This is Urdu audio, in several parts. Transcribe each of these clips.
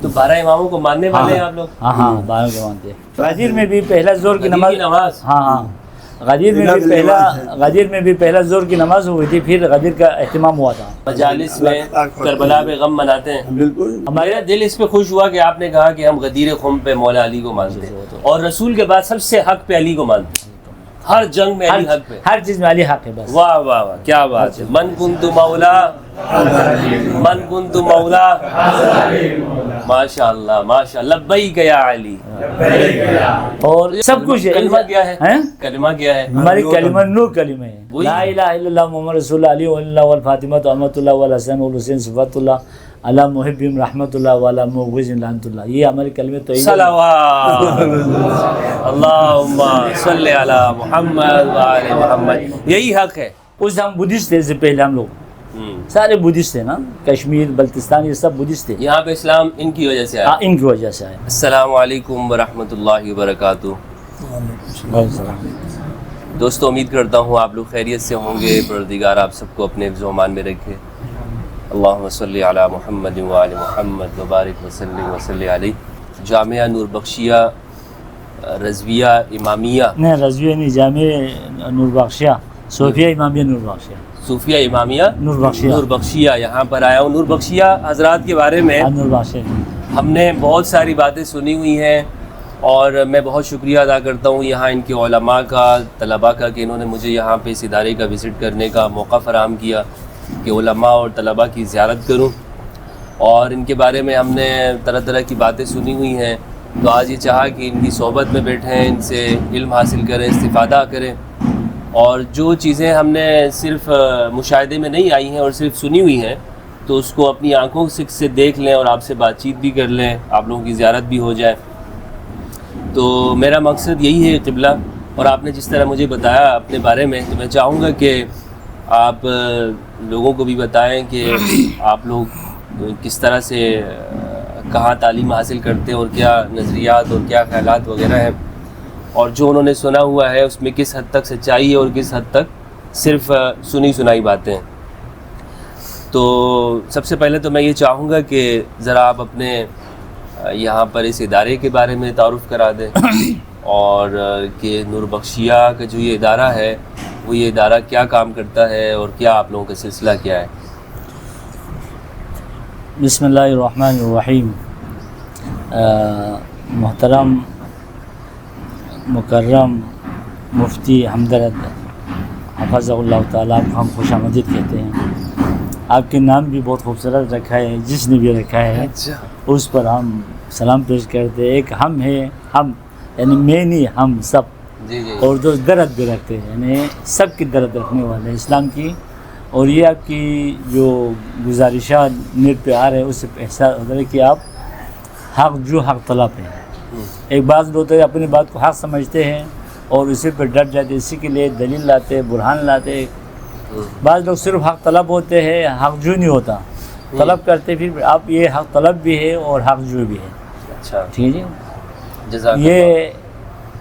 تو 12 اماموں کو ماننے والے ہیں آپ لوگ؟ ہاں ہاں 12 کے مانتے ہیں. غدیر میں بھی پہلا زور کی نماز. ہاں ہاں غدیر میں بھی پہلا زور کی نماز ہوئی تھی، پھر غدیر کا اہتمام ہوا تھا. مجالس میں کربلا پہ غم مناتے ہیں. بالکل. ہمارا دل اس پہ خوش ہوا کہ آپ نے کہا کہ ہم غدیر خم پہ مولا علی کو مانتے ہیں، اور رسول کے بعد سب سے حق پہ علی کو مانتے ہیں. ہر جنگ میں علی حق پہ، ہر چیز میں علی حق ہے بس. واہ واہ واہ کیا بات ہے. من کنت مولا ماشاء اللہ ماشاء اللہ. لبیک یا علی. اور سب کچھ ہے. کلمہ کیا ہے؟ کلمہ کیا ہے؟ ہماری کلمہ نور کلمہ ہے. لا الہ الا اللہ محمد رسول اللہ علی ولی اللہ والفاطمہ احمد اللہ والحسن والحسین صفات اللہ علی محبہم رحمۃ اللہ وعلی مبغضہم لعنت اللہ. یہ ہماری کلمہ توحید. صلوات اللہم صلی علی محمد وعلی محمد. یہی حق ہے. اس ہم بدھسٹ تھے، سے پہلے ہم لوگ سارے بدھسٹ تھے نا، کشمیر بلتستان یہ سب بدھسٹ تھے. یہاں پہ اسلام ان کی وجہ سے آیا. ان کی وجہ سے آئے. السلام علیکم ورحمۃ اللہ وبرکاتہ. دوستو امید کرتا ہوں آپ لوگ خیریت سے ہوں گے. پروردگار آپ سب کو اپنے حفظ و امان میں رکھے. اللہم صلی علی محمد وعلی محمد وبارک وسلم وصلی علیہ. جامعہ نور بخشیہ رضویہ امامیہ، نہیں رضویہ نہیں، جامعہ نور بخشیہ صوفیہ امامیہ نور بخشیہ، صوفیہ امامیہ نور بخشیہ یہاں پر آیا ہوں. نور بخشیہ حضرات کے بارے میں نور بخشیہ ہم نے بہت ساری باتیں سنی ہوئی ہیں، اور میں بہت شکریہ ادا کرتا ہوں یہاں ان کے علماء کا، طلباء کا، کہ انہوں نے مجھے یہاں پہ اس ادارے کا وزٹ کرنے کا موقع فراہم کیا کہ علماء اور طلباء کی زیارت کروں. اور ان کے بارے میں ہم نے طرح طرح کی باتیں سنی ہوئی ہیں، تو آج یہ چاہا کہ ان کی صحبت میں بیٹھیں، ان سے علم حاصل کریں، استفادہ کریں، اور جو چیزیں ہم نے صرف مشاہدے میں نہیں آئی ہیں اور صرف سنی ہوئی ہیں، تو اس کو اپنی آنکھوں سے دیکھ لیں اور آپ سے بات چیت بھی کر لیں، آپ لوگوں کی زیارت بھی ہو جائے. تو میرا مقصد یہی ہے قبلہ. اور آپ نے جس طرح مجھے بتایا اپنے بارے میں، تو میں چاہوں گا کہ آپ لوگوں کو بھی بتائیں کہ آپ لوگ کس طرح سے کہاں تعلیم حاصل کرتے ہیں، اور کیا نظریات اور کیا خیالات وغیرہ ہیں، اور جو انہوں نے سنا ہوا ہے اس میں کس حد تک سچائی ہے اور کس حد تک صرف سنی سنائی باتیں ہیں. تو سب سے پہلے تو میں یہ چاہوں گا کہ ذرا آپ اپنے یہاں پر اس ادارے کے بارے میں تعارف کرا دیں، اور کہ نور بخشیہ کا جو یہ ادارہ ہے وہ یہ ادارہ کیا کام کرتا ہے اور کیا آپ لوگوں کا سلسلہ کیا ہے. بسم اللہ الرحمن الرحیم. محترم مکرم مفتی حمدرد حفظہ اللہ تعالیٰ کو ہم خوش آمدید کہتے ہیں. آپ کے نام بھی بہت خوبصورت رکھا ہے، جس نے بھی رکھا ہے اس پر ہم سلام پیش کرتے ہیں. ایک ہم ہے، ہم یعنی میں نہیں، ہم سب. اور جو درد بھی رکھتے ہیں، یعنی سب کی درد رکھنے والے اسلام کی. اور یہ آپ کی جو گزارشات نیٹ پہ آ رہے ہیں اس سے احساس ہوتا ہے کہ آپ حق طلب ہیں. ایک بعض لوگ اپنی بات کو حق سمجھتے ہیں اور اسی پہ ڈٹ جاتے، اسی کے لیے دلیل لاتے، برہان لاتے. بعض لوگ صرف حق طلب ہوتے ہیں، حق جو نہیں ہوتا، طلب کرتے. پھر آپ یہ حق طلب بھی ہے اور حق جو بھی ہے. اچھا ٹھیک ہے. یہ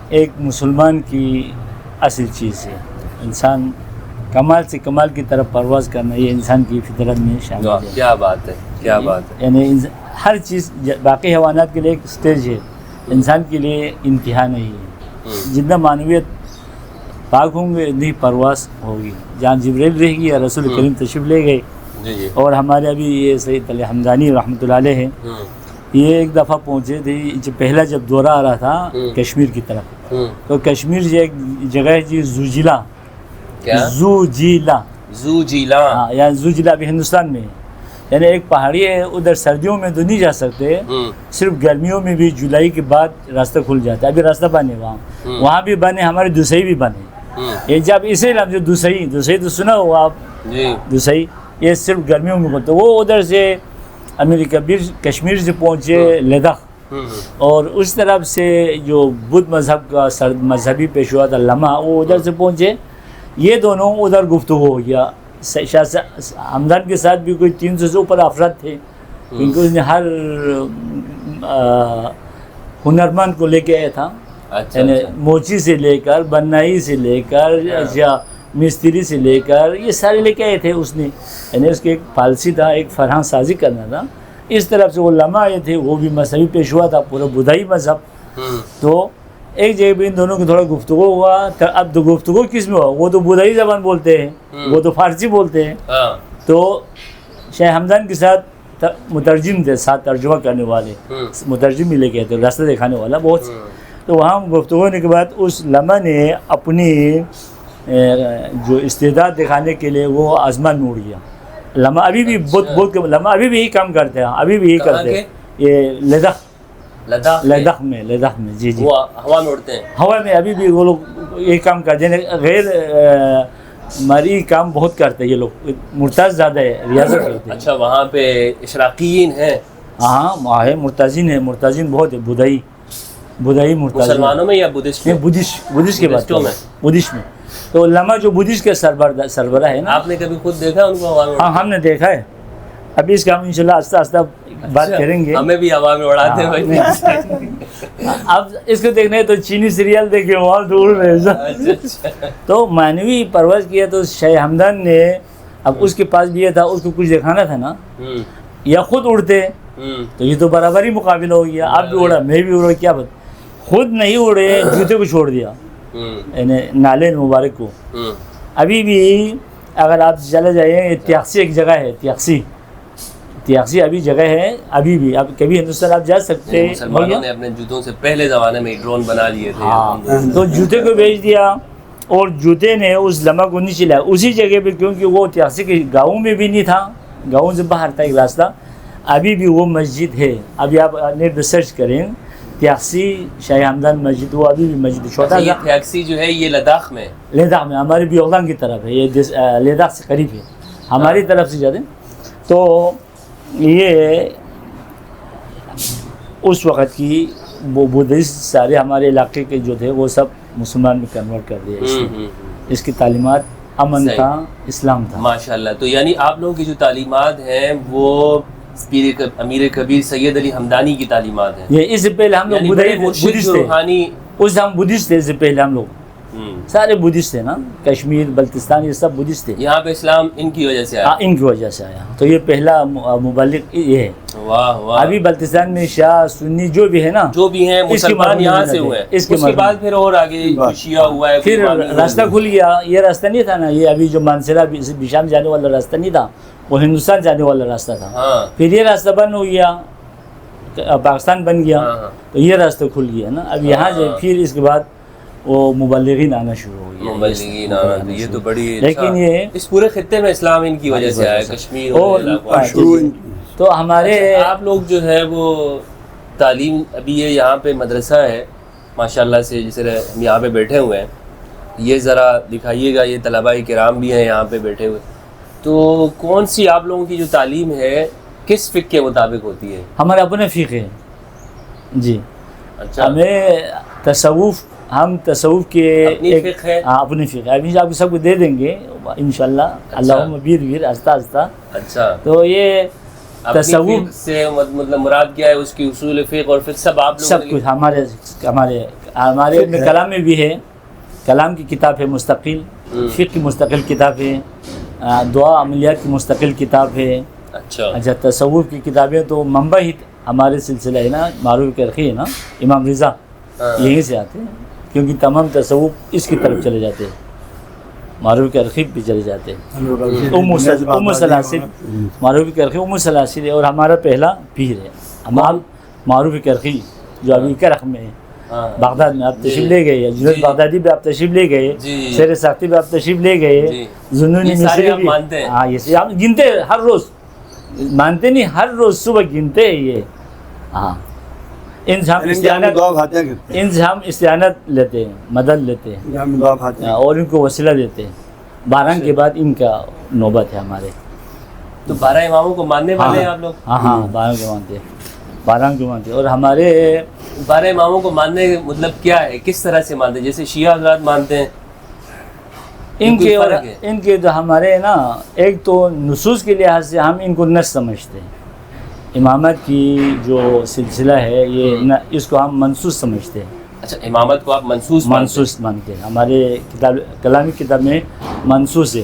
ایک مسلمان کی اصل چیز ہے. انسان کمال سے کمال کی طرف پرواز کرنا، یہ انسان کی فطرت میں شامل ہے. کیا بات ہے، کیا بات ہے. یعنی ہر چیز، باقی حیوانات کے لیے ایک سٹیج ہے، انسان کے لیے انتہا نہیں ہے. جتنا معنویت پاک ہوں گے اتنی پرواز ہوگی. جہاں جبریل رہ گئی، رسول کریم تشریف لے گئے. اور ہمارے ابھی یہ سید علی حمدانی رحمۃ اللہ علیہ ہے، یہ ایک دفعہ پہنچے تھے. پہلا جب دورہ آ رہا تھا کشمیر کی طرف، تو کشمیر جو ایک جگہ ہے جی زوجیلا. زوجیلا ہاں، یا زوجیلا بھی ہندوستان میں ہے. یعنی ایک پہاڑی ہے، ادھر سردیوں میں تو نہیں جا سکتے، صرف گرمیوں میں بھی جولائی کے بعد راستہ کھل جاتا ہے. ابھی راستہ بند ہے وہاں بھی بند ہے، ہمارے دوسری بھی بند ہے. یہ جب اسے جو دوسری تو سنا ہوا آپ، دوسری یہ صرف گرمیوں میں بنتا. وہ ادھر سے امریکہ کشمیر سے پہنچے لداخ، اور اس طرف سے جو بدھ مذہب کا مذہبی پیشوا تھا لمحہ، وہ ادھر سے پہنچے. یہ دونوں ادھر گفتگو ہو گیا. حمدان کے ساتھ بھی کوئی 300 سے اوپر افراد تھے، کیونکہ اس نے ہر ہنرمند کو لے کے آیا تھا. یعنی موچی سے لے کر، بنائی سے لے کر، مستری سے لے کر، یہ سارے لے کے آئے تھے اس نے. یعنی اس کے ایک پالسی تھا، ایک فرہنگ سازی کرنا تھا اس طرف سے علماء آئے تھے، وہ بھی مذہبی پیشوا تھا، پورا بدھائی مذہب. تو ایک جگہ پہ ان دونوں کی تھوڑا گفتگو ہوا. اب تو گفتگو کس میں ہوا؟ وہ تو بدھائی زبان بولتے ہیں، وہ تو فارسی بولتے ہیں. تو شیخ حمدان کے ساتھ مترجم تھے، ساتھ ترجمہ کرنے والے، مترجم بھی لے کے تھے، راستہ دکھانے والا بہت. تو وہاں گفتگو ہونے کے بعد اس لمحہ نے اپنی جو استعداد دکھانے کے لیے وہ آسمان میں اڑ گیا. لمحہ ابھی بھی بہت لمحہ ابھی بھی یہی کام کرتے ہیں، ابھی بھی یہی کرتے ہیں. یہ لداخ میں جی جی وہ ہوا میں اڑتے ہیں، ہوا میں ابھی بھی وہ لوگ یہی کام کرتے ہیں. غیر مری کام بہت کرتے ہیں یہ لوگ، مرتاز زیادہ ہے، ریاضت کرتے ہیں. اچھا وہاں پہ اشراقیین ہیں؟ ہاں وہاں ہے، مرتازین ہے، مرتازین بہت ہے. بدھائی مرتازین مسلمانوں میں یا بدھسٹ میں؟ بدھسٹ کے بعد بدھسٹ میں. تو علامہ جو بدھسٹ کے سربراہ ہے نا، آپ نے کبھی خود دیکھا ان کو ہوا میں؟ ہاں ہم نے دیکھا ہے. ابھی اس کا ہم انشاءاللہ آہستہ آہستہ بات کریں گے. ہمیں بھی ہوا میں اڑاتے ہیں بھائی. اب اس کو دیکھنا ہے تو چینی سیریل دیکھے وہاں دور میں. تو معنوی پرواز کیا تو شیخ حمدان نے، اب اس کے پاس بھی یہ تھا، اس کو کچھ دکھانا تھا نا، یا خود اڑتے تو یہ تو برابری مقابلہ ہو گیا. آپ بھی اڑا، میں بھی اڑا، کیا بات. خود نہیں اڑے، جوتے کو چھوڑ دیا، یعنی نالے مبارک کو. ابھی بھی اگر آپ چلے جائیں، تیاکسی ایک جگہ ہے، تیاکسی ابھی جگہ ہے، ابھی بھی آپ کبھی ہندوستان آپ جا سکتے ہیں. مسلمانوں نے اپنے جوتوں سے پہلے زمانے میں ڈرون بنا لیے تھے. ہاں تو جوتے کو بیچ دیا، اور جوتے نے اس لمحہ کو نہیں چلایا اسی جگہ پہ، کیونکہ وہ تیاکسی کے گاؤں میں بھی نہیں تھا، گاؤں سے باہر تھا ایک راستہ. ابھی بھی وہ مسجد ہے. ابھی آپ نیٹ پہ سرچ کریں تیاکسی شیخ حمدان مسجد، وہ ابھی بھی مسجد چھوٹا یہ تیاکسی جو ہے یہ لداخ میں ہمارے بیوغلان کی طرف ہے. یہ لداخ سے قریب ہے، ہماری طرف سے جاتے. تو یہ اس وقت کی وہ بدھسٹ سارے ہمارے علاقے کے جو تھے وہ سب مسلمان میں کنورٹ کر دیا. اس کی تعلیمات امن تھا، اسلام تھا. ماشاءاللہ. تو یعنی آپ لوگوں کی جو تعلیمات ہیں وہ امیر کبیر سید علی حمدانی کی تعلیمات ہیں. یہ اس سے پہلے ہم لوگ بدھسٹ تھے، اس ہم بدھسٹ تھے. اس سے پہلے ہم لوگ سارے بدھسٹ تھے نا، کشمیر، بلتستان، یہ سب بدھسٹ تھے. یہاں پہ اسلام ان کی وجہ سے آیا. ان کی وجہ سے آیا. تو یہ پہلا مبلغ یہ ہے. واہ واہ. ابھی بلتستان میں شیعہ سنی جو بھی ہے نا، جو بھی ہیں مسلمان یہاں سے ہوئے. اس کے بعد پھر اور آگے شیعہ ہوا ہے، پھر راستہ کھل گیا. یہ راستہ نہیں تھا نا، یہ ابھی جو مانسرا بشام جانے والا راستہ نہیں تھا، وہ ہندوستان جانے والا راستہ تھا. پھر یہ راستہ بند ہو گیا، پاکستان بن گیا، تو یہ راستہ کھل گیا نا. اب یہاں سے پھر اس کے بعد وہ مبلغین آنا شروع ہو گیا. مبلغین آنا، یہ تو بڑی. لیکن یہ اس پورے خطے میں اسلام ان کی وجہ سے آیا، کشمیر اور تو ہمارے آپ لوگ جو ہے وہ تعلیم. ابھی یہ یہاں پہ مدرسہ ہے ماشاءاللہ سے، جس طرح ہم یہاں پہ بیٹھے ہوئے ہیں، یہ ذرا دکھائیے گا. یہ طلباء کرام بھی ہیں یہاں پہ بیٹھے ہوئے. تو کون سی آپ لوگوں کی جو تعلیم ہے کس فقہ کے مطابق ہوتی ہے؟ ہمارا اپنے فقہ ہے جی. اچھا، ہمیں تصوف، ہم تصوف کے اپنے فقہ ابھی آپ سب کو دے دیں گے انشاءاللہ. اللہم بیر آہستہ آہستہ. اچھا، تو یہ تصوف سے مطلب مراد کیا ہے؟ اس کی اصول فقہ اور فقہ سب آپ سب کچھ ہمارے کلام میں بھی ہے. کلام کی کتاب ہے مستقل، فقہ کی مستقل کتاب ہے، دعا عملیات کی مستقل کتاب ہے. اچھا تصوف کی کتابیں تو منبع ہی ہمارے سلسلہ ہے نا، معروف کرخی ہے نا، امام رضا یہیں سے آتے ہیں، کیونکہ تمام تصوف اس کی طرف چلے جاتے ہیں، معروف کرخی بھی چلے جاتے ہیں. ام سلاسل، معروف کرخی ام سلاسل ہے، اور ہمارا پہلا پیر ہے ہمارا معروف کرخی جو ابھی کرخ میں ہے بغداد میں. آپ تشریف لے گئے، جنید بغدادی بھی آپ تشریف لے گئے، شیر ساختی بھی آپ تشریف لے گئے، زنونی مصری بھی. ہاں یہ آپ گنتے ہر روز، مانتے نہیں، ہر روز صبح گنتے ہیں یہ. ہاں ان سے ہم استعانت لیتے ہیں، مدد لیتے ہیں، اور ان کو وسیلہ دیتے ہیں. 12 کے بعد ان کا نوبت ہے ہمارے. تو 12 اماموں کو ماننے والے ہیں آپ لوگ؟ ہاں 12 کو مانتے ہیں، 12 کو مانتے ہیں. اور ہمارے 12 اماموں کو ماننے کا مطلب کیا ہے؟ کس طرح سے مانتے ہیں؟ جیسے شیعہ حضرات مانتے ہیں ان کے تو ہمارے نا، ایک تو نصوص کے لحاظ سے ہم ان کو نص سمجھتے ہیں. امامت کی جو سلسلہ ہے یہ اس کو ہم منصوص سمجھتے ہیں. اچھا، امامت کو آپ منصوص مانتے ہیں. ہمارے کتاب کلامی کتاب میں منصوص ہے.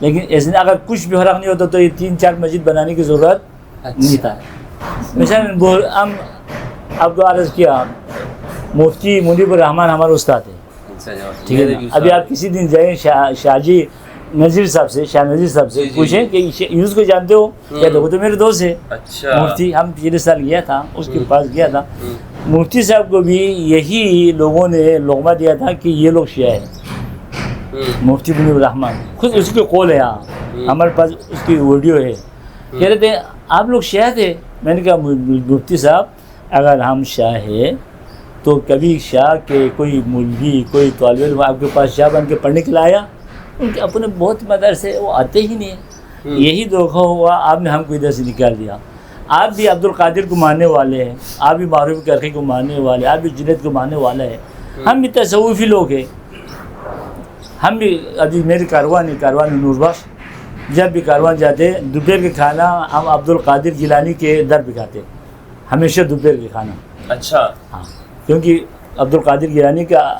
لیکن ایسے اگر کچھ بھی فرق نہیں ہوتا تو یہ 3-4 مسجد بنانے کی ضرورت نہیں تھا. مثلاً ہم آپ کو عرض کیا مفتی منیب الرحمان ہمارے استاد ہیں, ٹھیک ہے نا. ابھی آپ کسی دن جائیں شاہ نذیر صاحب سے پوچھیں کہ یونس کو جانتے ہو کیا؟ تو وہ تو میرے دوست ہے مفتی. ہم پچھلے سال گیا تھا اس کے پاس گیا تھا. مفتی صاحب کو بھی یہی لوگوں نے لقمہ دیا تھا کہ یہ لوگ شیعہ ہیں. مفتی منیب الرحمان خود اس کے قول ہے, ہمارے پاس اس کی ویڈیو ہے. کہہ رہے تھے آپ لوگ شیعہ تھے. میں نے کہا مفتی صاحب اگر ہم شاہ ہیں تو کبھی شاہ کے کوئی مولوی کوئی طالب علم آپ کے پاس شاہ بن کے پڑھنے کے لیے آیا؟ ان کے اپنے بہت مدرسے وہ آتے ہی نہیں ہیں. یہی دھوکہ ہوا, آپ نے ہم کو ادھر سے نکال دیا. آپ بھی عبد القادر کو ماننے والے ہیں, آپ بھی معروف کرخی کو ماننے والے, آپ بھی جنید کو ماننے والا ہے. ہم بھی تصوفی لوگ ہیں. ہم بھی ابھی میری کاروان نور بخش, جب بھی کاروان جاتے دوپہر کے کھانا ہم عبد القادر گیلانی کے در پہ کھاتے ہمیشہ دوپہر کے کھانا. اچھا ہاں, کیونکہ عبد القادر گیلانی کا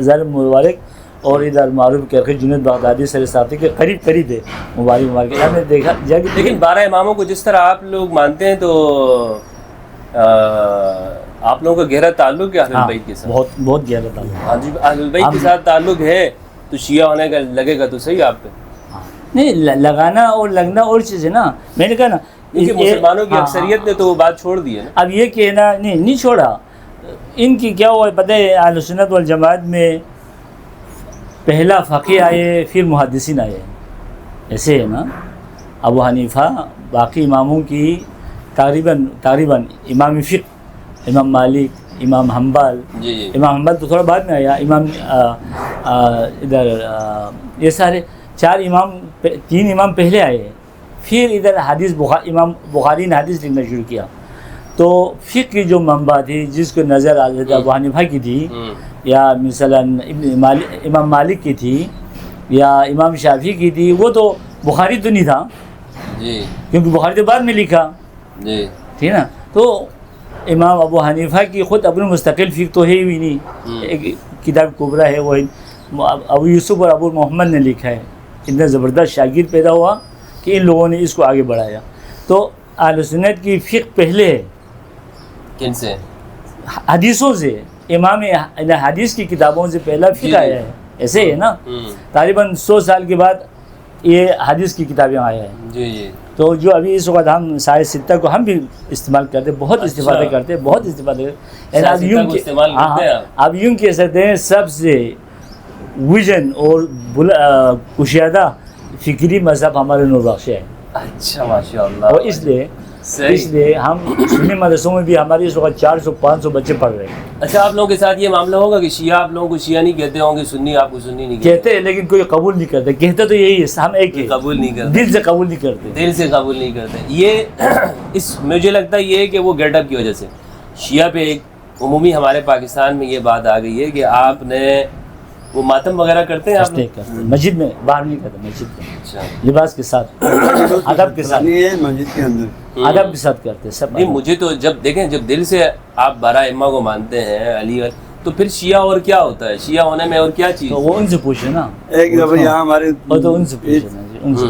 ظاہر مبارک اور ادھر معروف کرخی جنید بغدادی سر ساتھی کے قریب ہے. مبارک ہم نے دیکھا. لیکن 12 اماموں کو جس طرح آپ لوگ مانتے ہیں تو آپ لوگوں کا گہرا تعلق ہے اہل البیت کے ساتھ. بہت گہرا تعلق. ہاں جی, اہل البیت کے ساتھ تعلق ہے تو شیعہ ہونے کا لگے گا تو صحیح آپ پہ. نہیں, لگانا اور لگنا اور چیز ہے نا. میں نے کہا نا کیونکہ مسلمانوں کی اکثریت نے تو وہ بات چھوڑ دی ہے نا. اب یہ کہنا نہیں چھوڑا. ان کی کیا ہوا پتہ ہے, اہل سنت والجماعت میں پہلا فقیہ آئے پھر محدثین آئے. ایسے ہے نا. ابو حنیفہ باقی اماموں کی تقریباً امام فقہ, امام مالک, امام حنبل. امام حنبل تو تھوڑا بعد میں آیا. امام ادھر یہ سارے 4 امام 3 امام پہلے آئے. پھر ادھر حدیث امام بخاری نے حدیث لکھنا شروع کیا. تو فقہ کی جو منبع تھی جس کو نظر آتی تھی ابو حنیفہ کی تھی, یا مثلاً امام مالک کی تھی, یا امام شافعی کی تھی, وہ تو بخاری تو نہیں تھا کیونکہ بخاری تو بعد میں لکھا, ٹھیک نا. تو امام ابو حنیفہ کی خود اپنے مستقل فقہ تو ہے ہی نہیں. ایک کتاب کبرا ہے, وہ ابو یوسف اور ابو محمد نے لکھا ہے. اتنا زبردست شاگرد پیدا ہوا کہ ان لوگوں نے اس کو آگے بڑھایا. تو اہل سنت کی فقہ پہلے ہے. کن سے؟ حدیثوں سے. امام حدیث کی کتابوں سے پہلا فقہ آیا ہے. ایسے ہے نا. تقریباً 100 سال کے بعد یہ حدیث کی کتابیں آیا ہے. تو جو ابھی اس وقت ہم سائے ستہ کو ہم بھی استعمال کرتے, بہت استفادہ کرتے, بہت استفادہ کرتے. اب یوں کہہ سکتے ہیں سب سے ویژن اور کشادہ فکری مذہب ہمارے نور بخش ہے. اچھا ماشاء اللہ. اور اس لیے ہم سنی مدرسوں میں بھی ہماری اس وقت 400-500 بچے پڑھ رہے ہیں. اچھا, آپ لوگوں کے ساتھ یہ معاملہ ہوگا کہ شیعہ آپ لوگوں کو شیعہ نہیں کہتے ہوں گے, سنی آپ کو سنی نہیں کہتے ہیں, لیکن کوئی قبول نہیں کرتے. کہتے تو یہی ہے, ہم ایک قبول نہیں کرتے, دل سے قبول نہیں کرتے. دل سے قبول نہیں کرتے. یہ مجھے لگتا ہے یہ کہ وہ گیٹ اپ کی وجہ سے شیعہ پہ ایک عمومی ہمارے پاکستان میں یہ بات آ گئی ہے کہ آپ نے وہ ماتم وغیرہ کرتے ہیں آپ مسجد میں, باہر نہیں کرتے, مسجد میں لباس کے ساتھ ادب کے ساتھ, مسجد کے اندر ادب کے ساتھ کرتے سب. نہیں, مجھے تو جب دیکھیں جب دل سے آپ 12 ائمہ کو مانتے ہیں علی, تو پھر شیعہ اور کیا ہوتا ہے؟ شیعہ ہونے میں اور کیا چیز؟ تو وہ ان سے پوچھے نا. ایک دفعہ یہاں ہمارے تو ان سے پوچھے نا جی, ان سے.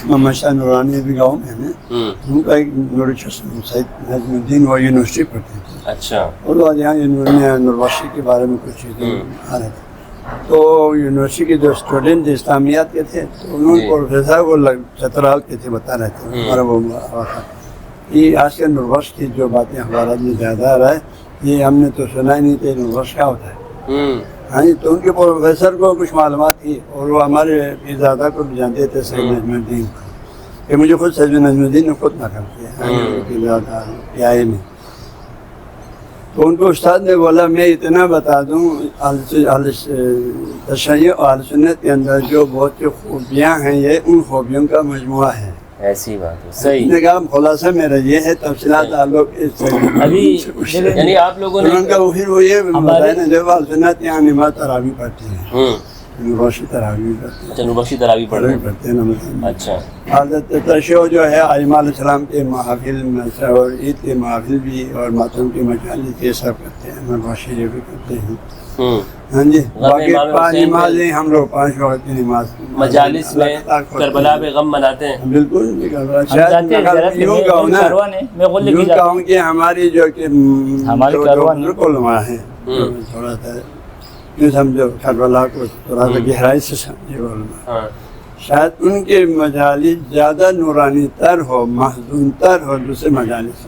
محمد شاہ نورانی بھی گاؤں میں ہیں, ان کا ایک سید نجم الدین وہ یونیورسٹی پڑھتے تھے. اچھا. اور وہ یہاں یونیورسٹی کے بارے میں کچھ چیزیں آ رہے تھے. تو یونیورسٹی کے جو اسٹوڈنٹ اسلامیات کے تھے تو انہوں نے پروفیسر کو چترال کے تھے بتا رہے تھے ہمارا وہ یہ آج کل نوربخش کی جو باتیں ہمارا میں زیادہ آ رہا ہے, یہ ہم نے تو سنا ہی نہیں تھا نوربخش کیا ہوتا ہے. ہاں جی, تو ان کے پروفیسر کو کچھ معلومات تھی اور وہ ہمارے پیرزادہ کو بھی جانتے تھے سید نجم الدین کو, کہ مجھے خود سید نجم الدین نے خود نقل کیا پیرزادہ پیائے میں. تو ان کو استاد نے بولا میں اتنا بتا دوں, تشیع اور اہل سنت کے اندر جو بہت سی خوبیاں ہیں یہ ان خوبیوں کا مجموعہ ہے. ایسی بات ہے, صحیح. نے کہا خلاصہ میرا یہ ہے, تفصیلات آپ لوگ ابھی یعنی آپ لوگوں نے ان کا پھر وہ یہ بتایا نا, جب اہل سنت یہاں نماز تراویح پڑھتے ہیں نوربخشی تراویح کرتے ہیں. اچھا نوربخشی تراویح پڑھ رہے ہیں. پڑھتے ہیں رمضان. اچھا حضرت تشیع جو ہے ائمہ علیہ السلام کے محافل میں سے اور عید کے محافل بھی اور ماتم کے مجالس یہ سب کرتے ہیں. نوربخشی جو بھی کرتے ہیں. ہاں جی باقی 5 نمازیں ہم لوگ 5 وقت کی نماز مجالس میں کربلا پہ غم مناتے ہیں. بالکل شاید یوں کہوں کہ ہماری جو کہ علماء ہیں تھوڑا سا یوں سمجھو کربلا کو تھوڑا سا گہرائی سے سمجھے علماء شاید ان کے مجالس زیادہ نورانی تر ہو محزون تر ہو دوسرے مجالس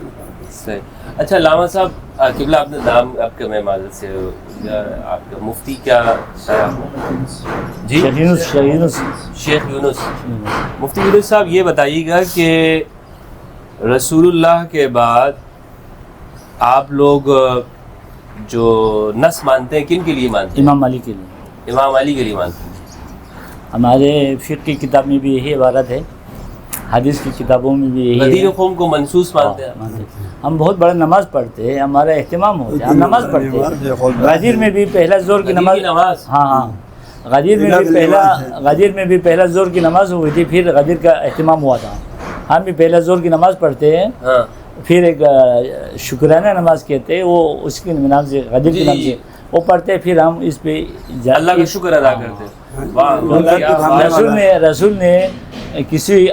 سے. اچھا علامہ صاحب قبلہ آپ نے نام آپ کے میں معذرت سے آپ کا مفتی کیا جی شیخ یونس. مفتی یونس صاحب یہ بتائیے گا کہ رسول اللہ کے بعد آپ لوگ جو نس مانتے ہیں کن کے لیے مانتے ہیں؟ امام علی کے لیے. امام علی کے لیے مانتے ہیں. ہمارے فقہ کی کتاب میں بھی یہی عبارت ہے, حدیث کی کتابوں میں بھی یہی غدیر قوم کو منسوس مانتے ہیں. ہم بہت بڑا نماز پڑھتے ہیں, ہمارا اہتمام ہوتا ہے, ہم نماز پڑھتے ہیں. غدیر میں بھی پہلا زور کی نماز, ہاں غدیر میں بھی پہلا زور کی نماز ہوئی تھی, پھر غدیر کا اہتمام ہوا تھا. ہم بھی پہلا زور کی نماز پڑھتے ہیں, پھر ایک شکرانہ نماز کہتے ہیں, وہ اس کے نام سے غدیر کے نام سے وہ پڑھتے ہیں. پھر ہم اس پہ اللہ کا شکر ادا کرتے ہیں. رسول نے کسی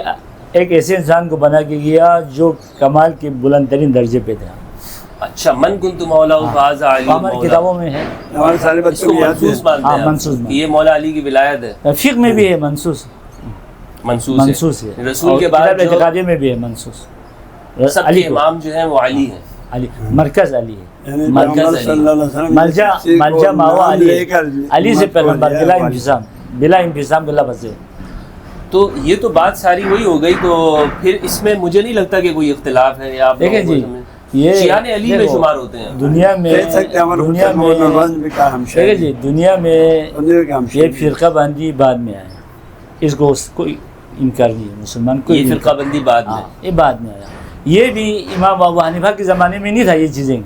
ایک ایسے انسان کو بنا کے گیا جو کمال کے بلند ترین درجے پہ تھا. اچھا من کنت مولا فاز علی ہماری کتابوں میں ہے. ہمارے سارے بچوں کو منسوس مانتے ہیں. منسوس یہ مولا علی کی ولایت ہے. فقہ میں بھی ہے منسوس ہے. رسول کے بعد اعتقادی میں بھی ہے منسوس. سب کے امام جو ہیں وہ علی ہیں. علی مرکز علی ہے. ملجا ماوا علی سے پیغمبر بلا انفصام کے لفظ ہے. تو یہ تو بات ساری وہی ہو گئی. تو پھر اس میں مجھے نہیں لگتا کہ کوئی اختلاف ہے. آپ دیکھیں جی یہ شیعان علی میں شمار ہوتے ہیں دنیا میں یہ فرقہ بندی بعد میں آیا. اس کو کوئی انکار نہیں ہے مسلمان کو. یہ فرقہ بندی بعد میں یہ بعد میں آیا. یہ بھی امام ابو حنیفہ کے زمانے میں نہیں تھا یہ چیزیں.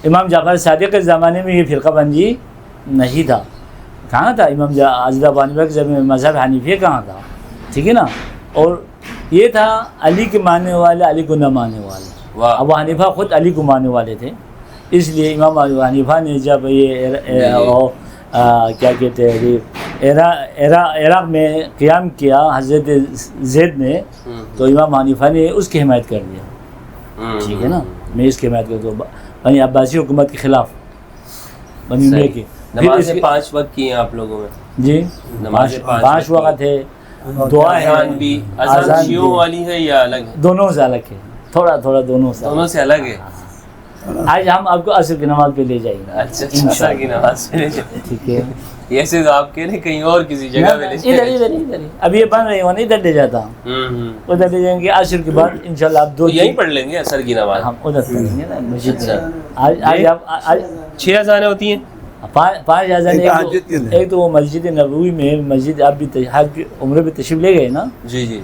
امام جعفر صادق کے زمانے میں یہ فرقہ بندی نہیں تھا. کہاں تھا امام حضرت ابو حنیفہ کے زمانے میں مذہب حنیفیہ کہاں تھا؟ ٹھیک ہے نا. اور یہ تھا علی کے ماننے والے علی کو نہ ماننے والے. ابو حنیفہ خود علی کو ماننے والے تھے, اس لیے امام ابو حنیفہ نے جب یہ کیا کہتے ہیں عراق میں قیام کیا حضرت زید نے, تو امام حنیفہ نے اس کی حمایت کر دیا. ٹھیک ہے نا, میں اس کی حمایت کرتا ہوں بنی عباسی حکومت کے خلاف. بنی امیہ کی نمازیں 5 وقت کی ہیں آپ لوگوں میں. جی 5 وقت ہے. دعا ہے بھی. اذان شیعوں والی ہے یا الگ ہے؟ دونوں سے الگ ہے, تھوڑا دونوں سے الگ ہے. آج ہم آپ کو عصر کی نماز پہ لے جائیں گے. اچھا عصر کی نماز پہ لے جائیں. ٹھیک ہے. ایسے تو آپ کہہ رہے کہیں اور کسی جگہ پہ لے جائیں. ادھر اب یہ بن رہی ہو نا, ادھر لے جاتا ہوں. ادھر لے جائیں گے عصر کے بعد انشاءاللہ. آپ 2 یہیں پڑھ لیں گے عصر کی نماز. ہم ادھر پڑھیں گے نا مسجد میں. آج آپ 6 اذانیں ہوتی ہیں. 5 اذانیں. ایک تو وہ مسجد نبوی میں مسجد آپ بھی حج عمرے پہ تشریف لے گئے نا. جی جی.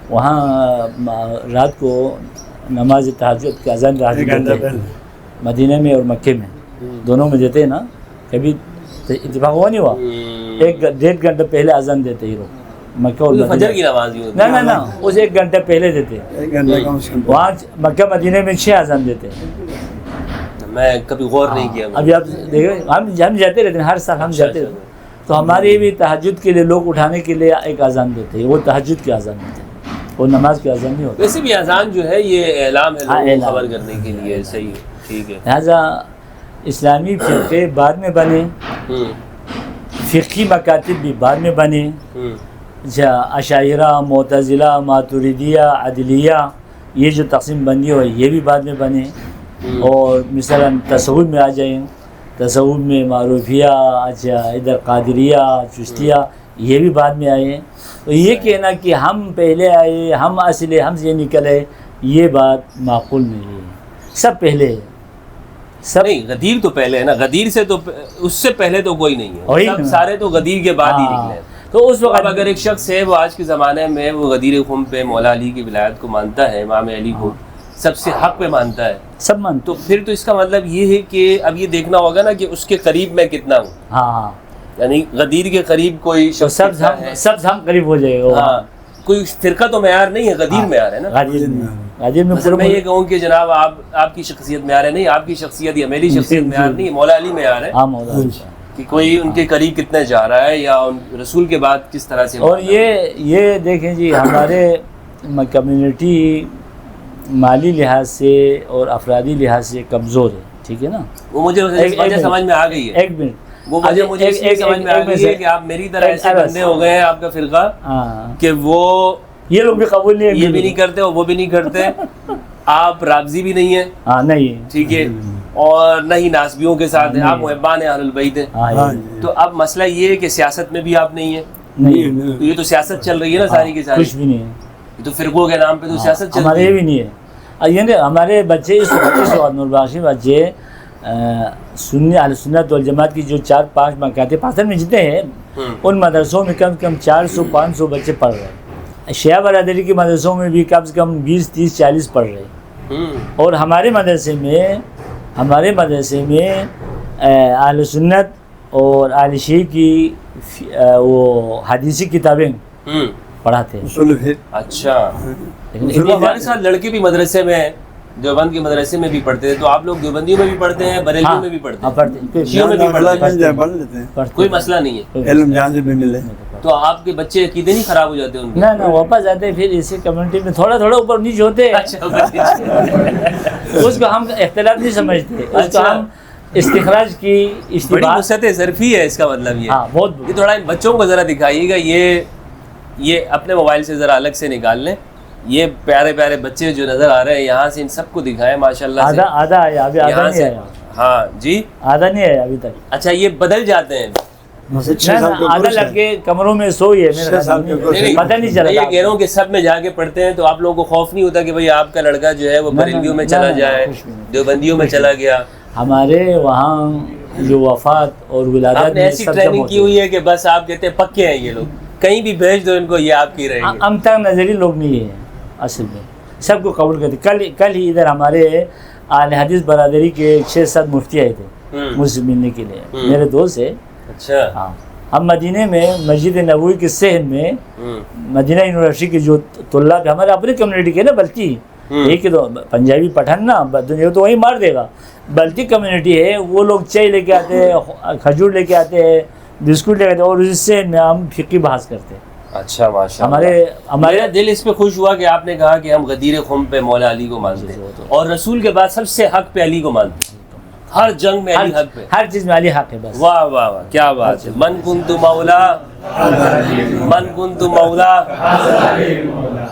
وہاں رات کو نماز تہجد کا اذان مدینہ میں اور مکے میں دونوں میں دیتے ہیں نا. کبھی اتفاق ہوا نہیں ہوا, 1.5 گھنٹہ پہلے اذان دیتے ہی لوگ مکہ اور فجر کی نماز ہی ہوتی ہے. نہ اس 1 گھنٹہ پہلے دیتے. وہاں مکہ مدینہ میں 6 اذان دیتے. میں کبھی غور نہیں کیا. ابھی آپ دیکھیں ہم جاتے رہتے ہیں, ہر سال ہم جاتے رہتے ہیں. تو ہمارے بھی تہجد کے لیے لوگ اٹھانے کے لیے ایک اذان دیتے ہیں. وہ تہجد کی اذان دیتے ہیں, وہ نماز کی اذان نہیں ہوتی. ویسے بھی اذان جو ہے یہ اعلام ہے لوگوں کو خبر کرنے کے لیے. صحیح ہے, ٹھیک ہے. لہٰذا اسلامی فرقے بعد میں بنے, فقہی مکاتب بھی بعد میں بنے. اشاعرہ, معتزلہ, ماتریدیہ, عدلیہ, یہ جو تقسیم بندی ہوئی یہ بھی بعد میں بنے. اور مثلاً تصوف میں آ جائیں, تصوف میں معروفیہ, اچھا ادھر قادریہ, چشتیہ, یہ بھی بعد میں آئے. تو یہ کہنا کہ ہم پہلے آئے, ہم اصل ہم سے نکلے, یہ بات معقول نہیں ہے. سب پہلے ہے. سب نہیں, غدیر تو پہلے ہے نا. غدیر سے تو اس سے پہلے تو کوئی نہیں ہے. سب سارے تو غدیر کے بعد ہی نکلے. تو اس وقت اگر ایک شخص ہے وہ آج کے زمانے میں وہ غدیر خم پہ مولا علی کی ولایت کو مانتا ہے, امام علی کو سب سے حق پہ مانتا ہے, سب مان, تو پھر تو اس کا مطلب یہ ہے کہ اب یہ دیکھنا ہوگا نا کہ اس کے قریب میں کتنا ہوں. ہاں یعنی غدیر کے قریب کوئی تو شخص ہے؟ سب ہم قریب ہو جائے گا. ہاں کوئی فرقہ تو معیار نہیں ہے, غدیر معیار ہے نا. غدیر میں مثلا میں یہ کہوں کہ جناب آپ کی شخصیت معیار ہے, نہیں آپ کی شخصیت یا میری شخصیت معیار نہیں, مولا علی معیار ہے. ہاں مولا کہ کوئی ان کے قریب کتنے جا رہا ہے یا رسول کے بعد کس طرح سے. اور یہ دیکھیں جی ہمارے کمیونٹی مالی لحاظ سے اور افرادی لحاظ سے کمزور ہے, ٹھیک ہے نا. وہ مجھے سمجھ میں آ گئی ہے, ایک منٹ, وہ مجھے اس لیے سمجھ میں آ گئی ہے کہ آپ میری طرح ایسے بندے ہو گئے ہیں آپ کا فرقہ کہ وہ یہ لوگ بھی قبول نہیں, یہ بھی نہیں کرتے اور وہ بھی نہیں کرتے. آپ رافضی بھی نہیں ہیں, ہاں نہیں, ٹھیک ہے, اور نہ ہی ناسبیوں کے ساتھ ہیں, آپ محبان اہل البیت ہیں. تو اب مسئلہ یہ ہے کہ سیاست میں بھی آپ نہیں ہیں. تو یہ تو سیاست چل رہی ہے نا ساری کی ساری, کچھ بھی نہیں ہے. یہ تو فرقوں کے نام پہ تو سیاست چل ہمارے رہی ہے. بھی نہیں ہے. یعنی ہمارے بچے اس وقت نوربخشی بچے سنی اہل سنت والجماعت کی جو 4-5 مکاتب پاکستان میں جتنے ہیں ان مدرسوں میں کم سے کم 400-500 بچے پڑھ رہے ہیں. شیعہ برادری کے مدرسوں میں بھی کم سے کم 20-30-40 پڑھ رہے ہیں. اور ہمارے مدرسے میں اہل سنت اور اہل شیعہ کی وہ حدیثی کتابیں پڑھاتے ہیں. اچھا, لیکن ہمارے ساتھ لڑکے بھی مدرسے میں ہیں, دیوبند کے مدرسے میں بھی پڑھتے ہیں. تو آپ لوگ دیوبندیوں میں بھی پڑھتے ہیں, بریلیوں میں بھی پڑھتے ہیں, شیعوں میں بھی پڑھتے ہیں, کوئی مسئلہ نہیں ہے, علم جہاں سے بھی ملے. تو آپ کے بچے عقیدے نہیں خراب ہو جاتے ان کے؟ نہ واپس آتے ہیں پھر اسی کمیونٹی میں تھوڑا اوپر نیچے ہوتے ہیں. اس کو ہم اختلاف نہیں سمجھتے, اس کو ہم استخراج کی بڑی وسعت ظرفی ہے اس کا مطلب. یہ بہت یہ تھوڑا ان بچوں کو ذرا دکھائیے گا, یہ اپنے موبائل سے ذرا الگ سے نکال لیں. یہ پیارے پیارے بچے جو نظر آ رہے ہیں یہاں سے ان سب کو دکھائیں ماشاءاللہ سے. آدھا آیا ابھی, آدھا نہیں آیا. ہاں جی, آدھا نہیں آیا ابھی تک. اچھا یہ بدل جاتے ہیں, آدھا لڑکے کمروں میں سوئی ہے, پتہ نہیں چلا. یہ کہہ رہا ہوں کہ سب میں جا کے پڑھتے ہیں, تو آپ لوگوں کو خوف نہیں ہوتا کہ بھئی آپ کا لڑکا جو ہے وہ بریلویوں میں چلا جائے, دیوبندیوں میں چلا گیا؟ ہمارے وہاں جو وفات اور ولادت آپ نے ایسی ٹریننگ کی ہوئی ہے کہ بس آپ کہتے ہیں پکے ہیں یہ لوگ, کہیں بھی بھیج دو ان کو یہ آپ کی رہیں گے. ہم تک نظری لوگ نہیں ہیں اصل میں, سب کو قبول کرتے. کل ہی ادھر ہمارے اہل حدیث برادری کے 6-7 مفتی آئے تھے مجھ سے ملنے کے لیے, میرے دوست ہے. اچھا, ہاں, ہم مدینہ میں مسجد نبوی کے صحن میں مدینہ یونیورسٹی کے جو طلاب ہمارے اپنی کمیونٹی کے نا, بلتی ایک تو پنجابی پٹھان نا دنیا تو وہی مار دے گا, بلتی کمیونٹی ہے, وہ لوگ چائے لے کے آتے ہیں, کھجور لے کے آتے ہیں, بسکٹ لے کے آتے ہیں, اور اس سے ہم فقہی بحث کرتے ہیں. اچھا ماشاءاللہ. ہمارا دل اس پہ خوش ہوا کہ آپ نے کہا کہ ہم غدیر خم پہ مولا علی کو مانتے ہیں, اور رسول کے بعد سب سے حق پہ علی کو مانتے ہیں. ہر جنگ میں علی حق پہ, ہر چیز میں علی حق ہے بس. واہ واہ واہ, کیا بات ہے. من کنت مولا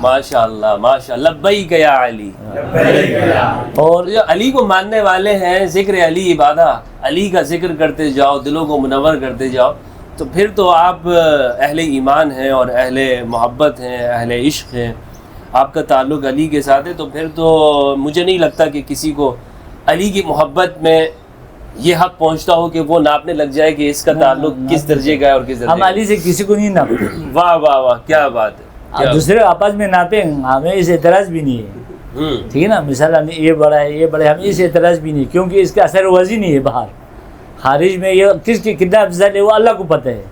ماشاءاللہ ماشاءاللہ, لبیک یا علی. اور جو علی کو ماننے والے ہیں, ذکر علی عبادہ, علی کا ذکر کرتے جاؤ, دلوں کو منور کرتے جاؤ, تو پھر تو آپ اہل ایمان ہیں اور اہل محبت ہیں, اہل عشق ہیں, آپ کا تعلق علی کے ساتھ ہے. تو پھر تو مجھے نہیں لگتا کہ کسی کو علی کی محبت میں یہ حق پہنچتا ہو کہ وہ ناپنے لگ جائے کہ اس کا تعلق کس درجے کا ہے اور کس درجے کا. ہم علی سے کسی کو نہیں ناپتے. واہ واہ واہ, کیا بات ہے. دوسرے آپس میں ناپیں, ہمیں اس اعتراض بھی نہیں ہے, ٹھیک ہے نا. مثال یہ بڑا ہے, یہ بڑا ہے, ہمیں اس اعتراض بھی نہیں, کیونکہ اس کا اثر وزی نہیں ہے باہر خارج میں. یہ کس کی کتنا افضل ہے وہ اللہ کو پتہ ہے,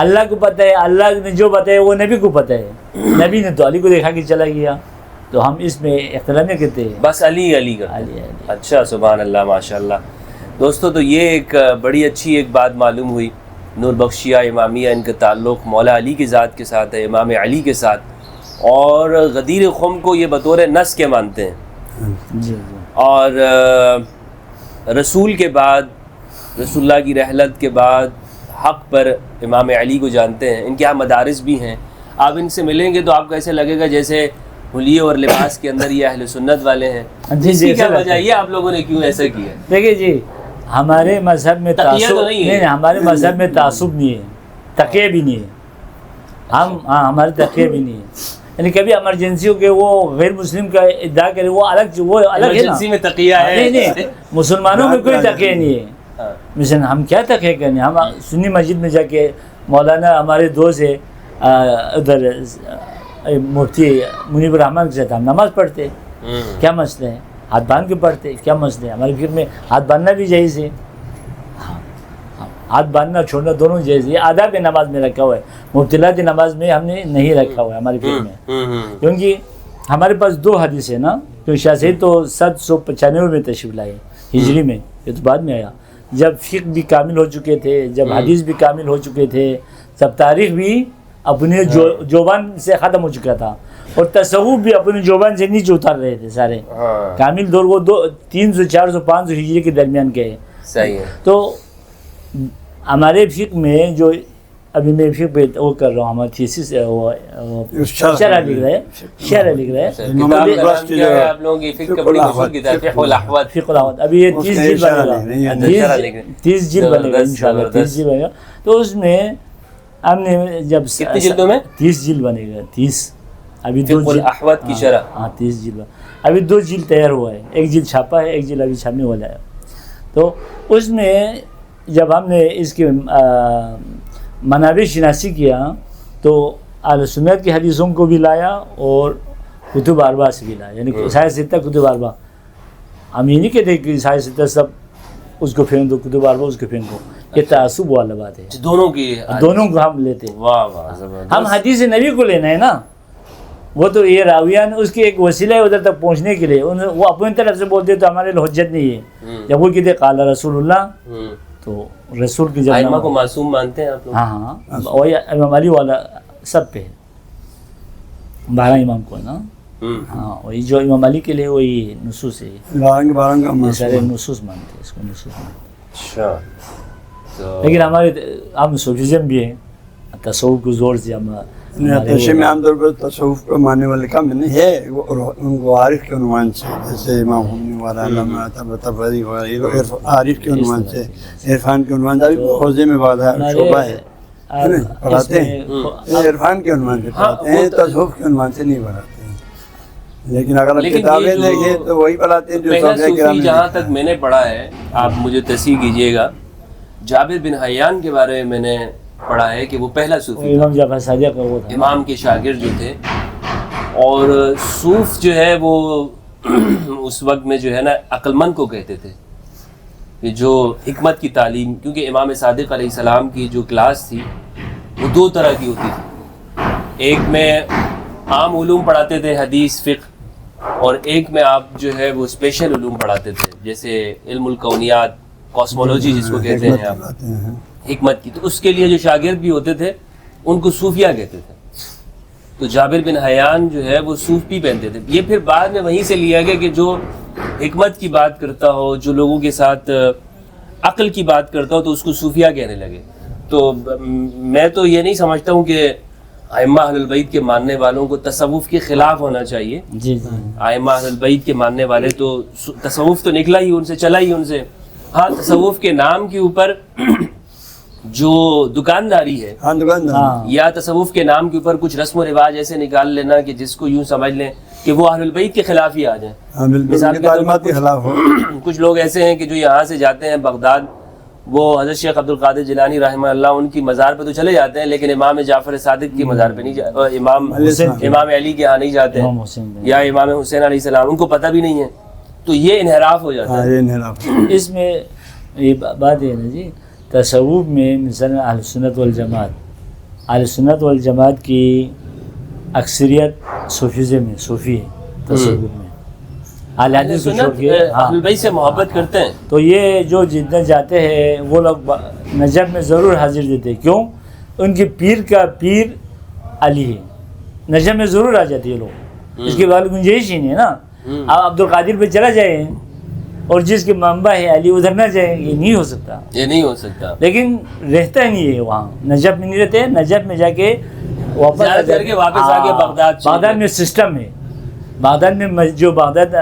اللہ کو پتہ ہے. اللہ نے جو بتایا وہ نبی کو پتہ ہے, نبی نے تو علی کو دیکھا کہ چلا گیا. تو ہم اس میں اختلاف نہیں کرتے ہیں, بس علی علی کا. اچھا, سبحان اللہ, ماشاءاللہ. دوستو, تو یہ ایک بڑی اچھی ایک بات معلوم ہوئی. نور بخشیہ امامیہ, ان کا تعلق مولا علی کی ذات کے ساتھ ہے, امام علی کے ساتھ, اور غدیر خم کو یہ بطور نس کے مانتے ہیں. اور رسول کے بعد, رسول اللہ کی رحلت کے بعد حق پر امام علی کو جانتے ہیں. ان کے یہاں مدارس بھی ہیں. آپ ان سے ملیں گے تو آپ کو ایسے لگے گا جیسے حلیے اور لباس کے اندر یہ اہل سنت والے ہیں. کیا وجہ یہ آپ لوگوں نے کیوں ایسا کیا؟ دیکھیے جی, ہمارے مذہب میں تعصب نہیں, ہمارے مذہب میں تعصب نہیں ہے, تقیہ بھی نہیں ہے. ہمارے تقیہ بھی نہیں ہے. یعنی کبھی ایمرجنسی ہو کہ وہ غیر مسلم کا ادعا کرے, وہ الگ ہے نا. ایمرجنسی میں تقیہ ہے, نہیں, مسلمانوں میں کوئی تقیہ نہیں ہے. مثلا ہم کیا تقیہ کرنے, ہم سنی مسجد میں جا کے, مولانا ہمارے دوست ہے ادھر مفتی منیب الرحمان کے ساتھ ہم نماز پڑھتے, کیا مسئلہ ہے. ہاتھ باندھ کے پڑھتے, کیا مسئلہ ہے. ہمارے فکر میں ہاتھ باندھنا بھی جائز ہے. ہاتھ باندھنا چھوڑنا دونوں جائز ہے. آداب نماز میں رکھا ہوا ہے, مبتلات نماز میں ہم نے نہیں رکھا ہوا ہے ہمارے فقہ میں, کیونکہ ہمارے پاس 2 حدیث ہے نا. کیونکہ شاہ سید تو 795 میں تشریف لائے ہجری میں, یہ تو بعد میں آیا, جب فقہ بھی کامل ہو چکے تھے, جب حدیث بھی کامل ہو چکے تھے, جب تاریخ بھی اپنے زبان سے ختم ہو چکا تھا, اور تصوف بھی اپنی زبان سے نیچے اتار رہے تھے سارے. کامل دور وہ 300 400 500 ہجری کے درمیان کے ہے. صحیح ہے. تو ہمارے فقہ میں جو ابھی میں فقہ پہ وہ کر رہا ہوں, ہمارا تھیسس شرح لکھ رہے آپ لوگوں کی فقہ بڑی مشہور کتاب فقہ الاحوال. فقہ الاحوال ابھی یہ 30 جلد بنے گا, 30 جلد بنے گا انشاءاللہ, 30 جلد بنے گا. تو اس میں ہم نے جب کتنی جلدوں میں 30 جلد بنے گا, 30 ابھی 2 فقہ الاحوال کی شرح. ہاں 30 جلد ابھی 2 جلد تیار ہوا ہے, ایک جلد چھاپا ہے, ایک جلد ابھی چھاپنے والا ہے. تو اس میں جب ہم نے اس کے منابع شناسی کیا تو اہل سنت کی حدیثوں کو بھی لایا اور کتب اربعہ سے بھی لایا, یعنی سائے ستہ کتب اربعہ. ہم یہ نہیں کہتے کہ سائے ستہ سب اس کو پھینک دو, کتب اربعہ اس کو پھینک دو, یہ تعصب والا بات ہے. دونوں کی دونوں کو ہم لیتے ہیں. واہ واہ, ہم حدیث نبی کو لینا ہے نا, وہ تو یہ راویان اس کی ایک وسیلہ ہے ادھر تک پہنچنے کے لیے. وہ اپنی طرف سے بولتے تو ہمارے لیے حجت نہیں ہے. جب وہ کہتے قال رسول اللہ, تو رسول کی جب ائمہ کو معصوم مانتے ہیں آپ لوگ؟ ہاں وہی امام علی والا سب پہ 12 امام کو نا. ہاں وہی جو امام علی کے لیے وہی نصوص ہے, 12 کا سارے نصوص مانتے ہیں اس کو, نصوص مانتے. اچھا. لیکن ہم صوفیزم بھی ہیں, تصوف کو زور سے ہم میں عام طور پر تصوف کو ماننے والے کم نہیں ہے, ان کو عارف کے عنوان سے, جیسے امام حمنی والا علامہ طبری والا عارف کے عنوان سے, عرفان کے عنوان سے حوزے میں شعبہ ہے پڑھاتے ہیں, عرفان کے عنوان سے پڑھاتے ہیں, تصوف کے عنوان سے نہیں پڑھاتے ہیں. لیکن اگر آپ کتابیں دیکھیں تو وہی پڑھاتے ہیں جو صوفی. جہاں تک میں نے پڑھا ہے, آپ مجھے تصحیح کیجیے گا, جابر بن حیان کے بارے میں نے پڑھا ہے کہ وہ پہلا صوفی امام جعفر صادق کا وہ تھا, امام کے شاگرد جو تھے. اور صوف جو ہے وہ اس وقت میں جو ہے نا عقل مند کو کہتے تھے, کہ جو حکمت کی تعلیم, کیونکہ امام صادق علیہ السلام کی جو کلاس تھی وہ 2 طرح کی ہوتی تھی. ایک میں عام علوم پڑھاتے تھے, حدیث فقہ, اور ایک میں آپ جو ہے وہ اسپیشل علوم پڑھاتے تھے, جیسے علم الکونیات, کاسمولوجی جس کو کہتے ہیں آپ, حکمت کی. تو اس کے لیے جو شاگرد بھی ہوتے تھے ان کو صوفیہ کہتے تھے. تو جابر بن حیان جو ہے وہ صوف بھی پہنتے تھے. یہ پھر بعد میں وہیں سے لیا گیا کہ جو حکمت کی بات کرتا ہو, جو لوگوں کے ساتھ عقل کی بات کرتا ہو, تو اس کو صوفیہ کہنے لگے. تو میں تو یہ نہیں سمجھتا ہوں کہ ائمہ اہل البیت کے ماننے والوں کو تصوف کے خلاف ہونا چاہیے. جی جی, ائمہ اہل البیت کے ماننے والے تو تصوف تو نکلا ہی ان سے, چلا ہی ان سے. ہاں تصوف کے نام کے اوپر جو دکانداری ہے, یا تصوف کے نام کے اوپر کچھ رسم و رواج ایسے نکال لینا کہ جس کو یوں سمجھ لیں کہ وہ اہل البیت کے خلاف ہی آ جائیں. مثال کے طور پر کچھ لوگ ایسے ہیں کہ جو یہاں سے جاتے ہیں بغداد, وہ حضرت شیخ عبد القادر جیلانی رحمہ اللہ ان کی مزار پہ تو چلے جاتے ہیں, لیکن امام جعفر صادق کی مزار پہ نہیں جاتے, امام علی کے یہاں نہیں جاتے ہیں, یا امام حسین علیہ السلام, ان کو پتہ بھی نہیں ہے. تو یہ انحراف ہو جاتا ہے. اس میں یہ بات ہے نا جی, تصوف میں مثلا اہل سنت والجماعت, اہل سنت والجماعت کی اکثریت صوفیزم میں, صوفی ہے تصوف میں, اہل حدیث کو چھوڑ کے اہل بیت سے محبت کرتے ہیں. تو یہ جو جتنے جاتے ہیں وہ لوگ نجف میں ضرور حاضر دیتے ہیں. کیوں؟ ان کے پیر کا پیر علی ہے, نجف میں ضرور آ جاتے ہیں لوگ, اس کے بعد گنجائش ہی نہیں ہے نا. آپ عبد القادر پہ چلا جائیں اور جس کے منبع ہے علی ادھر نہ جائیں, یہ نہیں ہو سکتا, یہ نہیں ہو سکتا. لیکن رہتا ہی نہیں ہے وہاں, نجف میں نہیں رہتے. نجف میں جا کے واپس آ کے بغداد میں سسٹم ہے. بغداد میں جو بغداد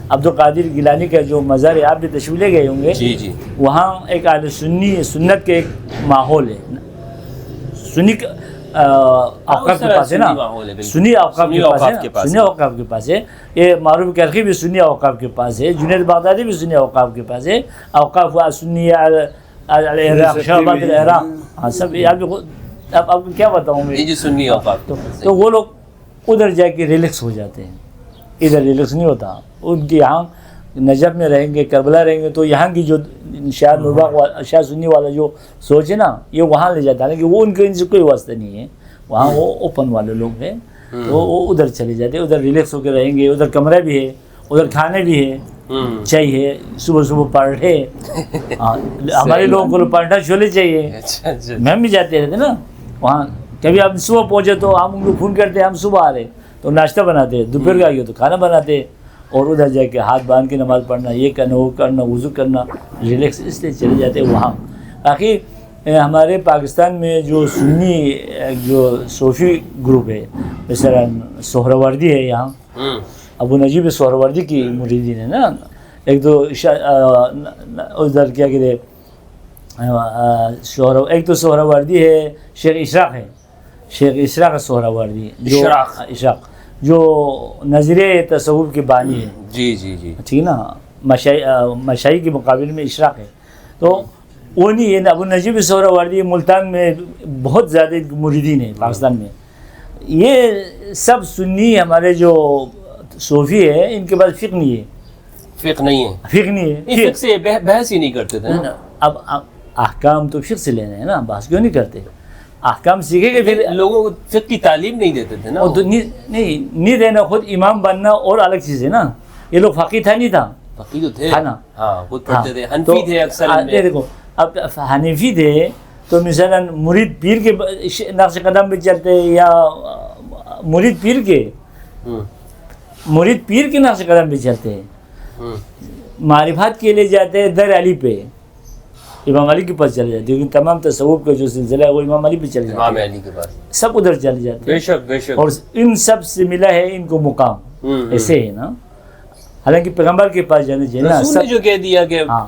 عبد القادر گیلانی کا جو مزار ہے, آپ بھی تشریف لے گئے ہوں گے. جی جی, وہاں ایک اہل سنی سنت کے ایک ماحول ہے, سنی اوقاف کے پاس ہے نا, سنی اوقاف کے پاس ہے, سنی اوقاف کے پاس ہے. یہ معروف کرخی بھی سنی اوقاف کے پاس ہے, جنید بغدادی بھی سنی اوقاف کے پاس ہے. اوقاف سنی العراق, شعبات العراق, ہاں سب. آپ کو کیا بتاؤں میں, یہ سنی اوقاف تو وہ لوگ ادھر جا کے ریلیکس ہو جاتے ہیں, ادھر ریلیکس نہیں ہوتا. ان کے یہاں نجف میں رہیں گے، کربلا رہیں گے، تو یہاں کی جو شیعہ نورباغ شیعہ سنی والا جو سوچ ہے نا یہ وہاں لے جاتا ہے کہ وہ ان کے ان سے کوئی واسطہ نہیں ہے، وہاں وہ اوپن والے لوگ ہیں تو وہ ادھر چلے جاتے ہیں، ادھر ریلیکس ہو کے رہیں گے، ادھر کمرہ بھی ہے، ادھر کھانے بھی ہے، چائے ہے، صبح صبح پراٹھے، ہمارے لوگوں کو پراٹھا چھولے چاہیے، ہم بھی جاتے رہتے نا وہاں، کبھی ہم صبح پہنچے تو ہم ان کو فون کرتے ہم صبح آ رہے تو ناشتہ بناتے، دوپہر کا آئیے تو کھانا بناتے، اور ادھر جا کے ہاتھ باندھ کے نماز پڑھنا، یہ کرنا وہ کرنا، وضو کرنا، ریلیکس اس لیے چلے جاتے وہاں۔ باقی ہمارے پاکستان میں جو سنی جو صوفی گروپ ہے مثلا سہروردی ہے، یہاں ابو نجیب سہروردی کی مریدین ہے نا، ایک تو ادھر کیا کہتے ایک تو سہروردی ہے، شیخ اشراق ہے، شیخ اشراق سہروردی جو اشراق جو نظریہ تصوف کے بانی ہے، جی جی جی ٹھیک ہے نا، مشائی کے مقابلے میں اشراق ہے، تو وہ نہیں ہے، ابو نجیب سہروردی ملتان میں بہت زیادہ مریدین ہیں پاکستان میں، یہ سب سنی ہمارے جو صوفی ہے ان کے پاس فقہ نہیں ہے، فقہ نہیں ہے، فقہ نہیں ہے، فقہ سے بحث ہی نہیں کرتے تھے نا۔ اب احکام تو فقہ سے لینے ہیں نا، بحث کیوں نہیں کرتے، احکام سیکھے گے پھر لوگوں کو فقہ کی تعلیم نہیں دیتے تھے نا، اور نہیں دینا، خود امام بننا اور الگ چیز ہے نا، یہ لوگ فقیہ تھا نہیں تھا، فقہ تو تھے نا، ہاں خود پڑھتے تھے، حنفی تھے اکثر ان میں۔ دیکھو اب حنفی تھے تو مثلا مرید پیر کے نقش قدم پہ چلتے، یا مرید پیر کے نقش قدم پہ چلتے ہیں، معرفت کے لیے جاتے ہیں در علی پہ، امام علی کے پاس چلے جاتے ہیں، کیونکہ تمام تصوف کا جو سلسلہ ہے وہ امام علی پہ چلے جاتے امام ہیں، علی کے پاس سب ادھر چلے جاتے ہیں، بے شک بے شک، اور ان سب سے ملا ہے ان کو مقام، ایسے ہے نا، حالانکہ پیغمبر کے پاس جانے چاہیے نا، رسول نے جو کہہ دیا کہ ہاں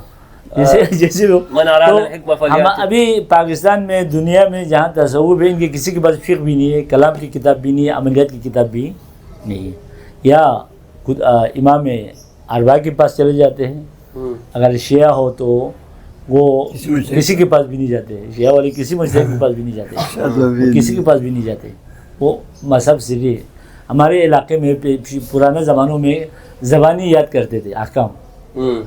جیسے من اراد الحکمہ فلیأتی۔ ابھی پاکستان میں دنیا میں جہاں تصوف ہے ان کے کسی کے پاس فقہ بھی نہیں ہے، کلام کی کتاب بھی نہیں ہے، عملیات کی کتاب بھی نہیں ہے، یا خود امام اربعہ کے پاس چلے جاتے ہیں، اگر شیعہ ہو تو وہ کسی کے پاس بھی نہیں جاتے، شیعہ والے کسی مجتہد کے پاس بھی نہیں جاتے، کسی کے پاس بھی نہیں جاتے، وہ مذہب سے بھی۔ ہمارے علاقے میں پرانے زمانوں میں زبانی یاد کرتے تھے احکام،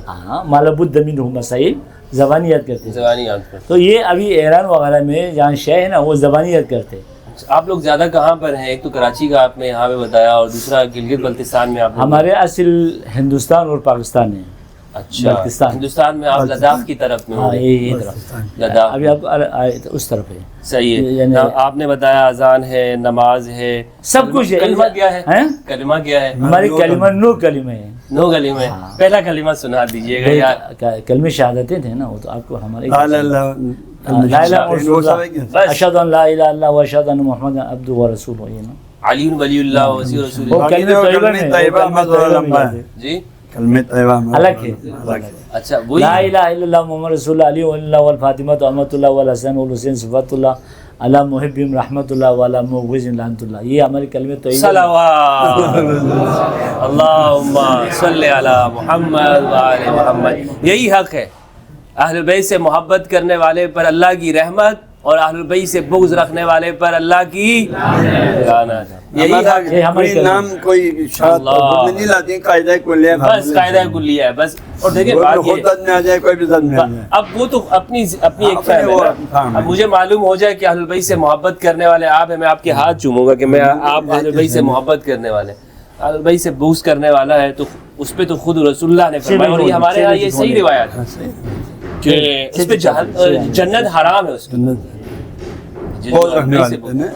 ہاں مالب الدمین ہو مسائل زبانی یاد کرتے تھے، زبانی یاد کرتے۔ تو یہ ابھی ایران وغیرہ میں جہاں شیعہ ہے نا وہ زبانی یاد کرتے ہیں۔ آپ لوگ زیادہ کہاں پر ہیں؟ ایک تو کراچی کا آپ نے یہاں پہ بتایا، اور دوسرا گلگت بلتستان میں آپ نے۔ ہمارے اصل ہندوستان اور پاکستان ہے، اچھا بلتستان، ہندوستان میں آپ لداخ کی طرف میں ہاں ہوں گے، یہ طرف، لداخ ابھی آپ اس طرف ہے، صحیح ہے۔ یعنی آپ نے بتایا اذان ہے، نماز ہے، سب کچھ ہے۔ کلمہ کیا ہے؟ ہیں؟ کلمہ کیا ہے؟ ہماری کلمہ 9 کلمے ہیں، 9 کلمہ ہے، پہلا کلمہ سنا دیجیے گا یار۔ کلمے شہادتیں تھے نا، وہ تو آپ کو ہمارے لا الہ الا اللہ، اشہد ان لا الہ الا اللہ و اشہد ان محمد عبدہ و رسولہ، یہ نا علی ولی اللہ وسیع رسول وہ اللہ۔ کلمہ طیبہ میں، طیبہ جی کلمہ طیبہ الگ ہے، اچھا وہی لا الہ الا اللہ محمد رسول اللہ علی ولی اللہ والفاطمہ احمد اللہ والحسن والحسین صفات اللہ علی محبہم رحمت اللہ وعلی مبغضہم لعنت اللہ، یہ ہماری کلمہ طیبہ۔ صلوات اللہم صلی علی محمد وآل محمد۔ یہی حق ہے، اہل بیت سے محبت کرنے والے پر اللہ کی رحمت، اور اہل بیت سے بغض رکھنے والے پر اللہ کی لعنت۔ یہی حق ہے، کوئی نام کوئی شرط نہیں لاتے، قاعدہ کلیہ بس قاعدہ کلیہ ہے بس۔ اور دیکھیں بات یہ خود میں آ جائے، کوئی بھی میں آ جائے، اب وہ تو اپنی ایک فہم ہے نا۔ اب مجھے معلوم ہو جائے کہ اہل بیت سے محبت کرنے والے آپ ہیں، میں آپ کے ہاتھ چوموں گا کہ میں آپ اہل بیت سے محبت کرنے والے، اہل بیت سے بغض کرنے والا ہے تو اس پہ تو خود رسول اللہ نے فرمایا، اور یہ ہمارے یہاں یہ صحیح روایت ہے کہ اس پہ جنت حرام ہے اس کی،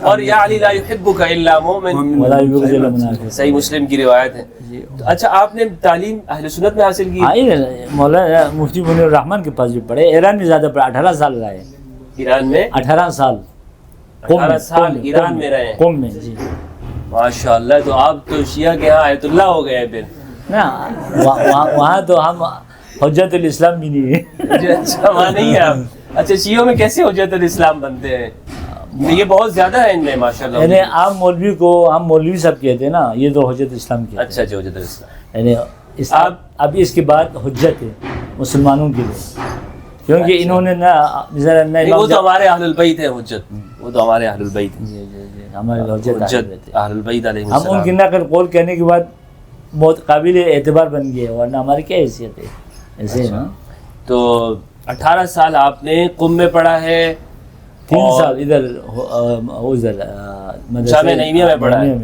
اور یا علی لا یحبک الا مومن، ولا یبغض الا منافق، صحیح مسلم کی روایت ہے۔ اچھا آپ نے تعلیم اہل سنت میں حاصل کی؟ مولانا مفتی منیر الرحمان کے پاس بھی پڑھے، ایران میں زیادہ پڑھے، 18 سال رہے، ایران میں 18 سال، 18 سال ایران میں رہے، قوم میں، جی ماشاء اللہ۔ تو آپ تو شیعہ کے ہاں آیت اللہ ہو گئے پھر نا، وہاں تو ہم حجت الاسلام بھی نہیں ہے۔ اچھا وہاں نہیں ہے آپ؟ اچھا شیعوں میں کیسے حجت الاسلام بنتے ہیں؟ یہ بہت زیادہ ہے ان میں ماشاء اللہ، یعنی عام مولوی کو ہم مولوی صاحب کہتے ہیں نا، یہ تو حجت اسلام کی، اچھا جی حجت الاسلام، یعنی اب اس کے بعد حجت ہے مسلمانوں کے لیے، کیونکہ انہوں نے نا وہ تو ہمارے اہل البیت ہیں حجت، وہ تو ہمارے اہل البیت ہیں، ہمارے حجت اہل البیت علیہ ہم ان کی السلام۔ نقل قول کہنے کے بعد بہت قابل اعتبار بن گئے، ورنہ ہماری کیا حیثیت ہے ایسے ہے نا. تو 18 سال آپ نے قم میں پڑھا ہے، 3 سال ادھر جامعہ نعیمیہ میں پڑھا ہے.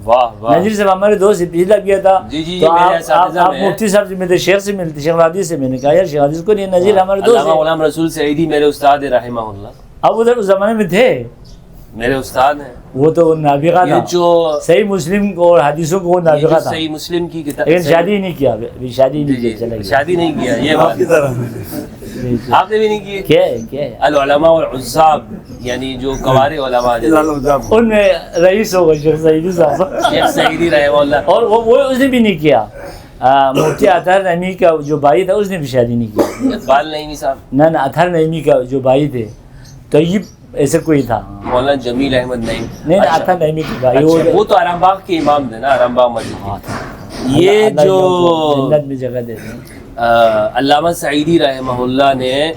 واہ واہ. نذیر صاحب ہمارے دوست پچھلا گیا تھا تو آپ مفتی صاحب سے ملتے، شیخ سے ملتے، شیخ الحدیث سے. میں نے کہا یار شیخ الحدیث کو نہیں، نذیر ہمارے دوست علامہ غلام رسول سعیدی میرے استاد رحمہ اللہ. اب ادھر اس زمانے میں تھے، میرے استاد ہیں. وہ تو نابغہ تھا، جو صحیح مسلم کو اور حدیثوں کو وہ نابغہ تھا، صحیح مسلم کی کتاب، لیکن شادی ہی نہیں کیا، ابھی شادی نہیں کی، چلا گیا. شادی نہیں کیا. یہ بات آپ نے بھی نہیں کی. کیا ہے کیا ہے العلماء والعزاب، یعنی جو کوار علماء ان میں رئیس ہوگا شیخ سعیدی صاحب، شیخ سعیدی رحمہ اللہ. اور وہ اس نے بھی نہیں کیا. مفتی اطہر نعیمی کا جو بھائی تھا اس نے بھی شادی نہیں کی. اقبال نعیمی صاحب، نہ اطہر نعیمی کا جو بھائی تھے طیب ایسے کوئی تھا، مولانا جمیل احمد نعیم. نہیں اطہر نعیمی کے بھائی وہ تو آرام باغ کے امام تھے نا، آرام باغ مسجد. یہ جو جنت میں جگہ دیتے ہیں. علامہ سعیدی رحمہ اللہ نے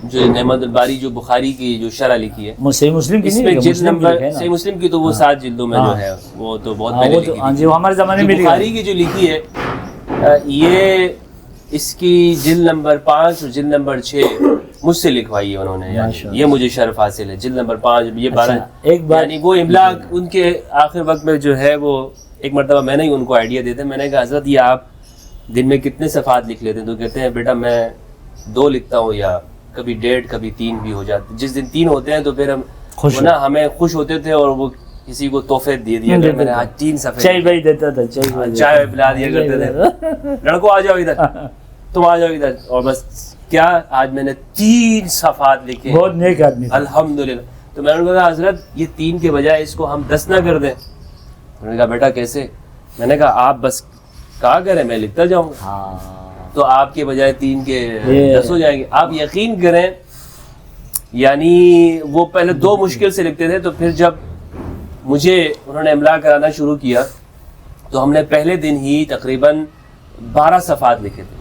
جو نعمت الباری جو بخاری کی جو شرح لکھی ہے، صحیح مسلم کی اس نہیں میں لکھی، جلد نمبر صحیح مسلم کی تو وہ 7 جلدوں میں جو ہے وہ تو بہت پہلے لکھی ہاں تھی. جی وہ ہمارے زمانے میں بخاری کی جو لکھی ہے یہ اس کی جلد نمبر 5 اور جلد نمبر 6 مجھ سے لکھوائی ہے انہوں نے. یعنی یہ مجھے شرف حاصل ہے. جلد نمبر 5 یہ 12 ایک بار یعنی وہ املا ان کے آخر وقت میں جو ہے وہ ایک مرتبہ میں نے ہی ان کو آئیڈیا دیتے. میں نے کہا حضرت یہ آپ دن میں کتنے صفحات لکھ لیتے ہیں؟ تو کہتے ہیں بیٹا میں 2 لکھتا ہوں، یا کبھی 1.5 کبھی 3 بھی ہو جاتے. جس دن 3 ہوتے ہیں تو پھر ہمیں خوش ہوتے تھے اور وہ کسی کو تحفے دے دیا. میں نے آج 3 صفحے چائے بھائی دیتا تھا، چائے پلا دیا کرتے تھے، لڑکوں آ جاؤ ادھر، تم آ جاؤ ادھر. اور بس کیا آج میں نے 3 صفحات لکھے. بہت نیک آدمی الحمدللہ. تو میں نے کہا حضرت یہ 3 کے بجائے اس کو ہم 10 نہ کر دیں. انہوں نے کہا بیٹا کیسے؟ میں نے کہا آپ بس کہا کریں میں لکھتا جاؤں گا، تو آپ کے بجائے 3 کے 10 ہو جائیں گے. آپ یقین کریں یعنی وہ پہلے 2 مشکل سے لکھتے تھے، تو پھر جب مجھے انہوں نے املا کرانا شروع کیا تو ہم نے پہلے دن ہی تقریباً 12 صفحات لکھے تھے.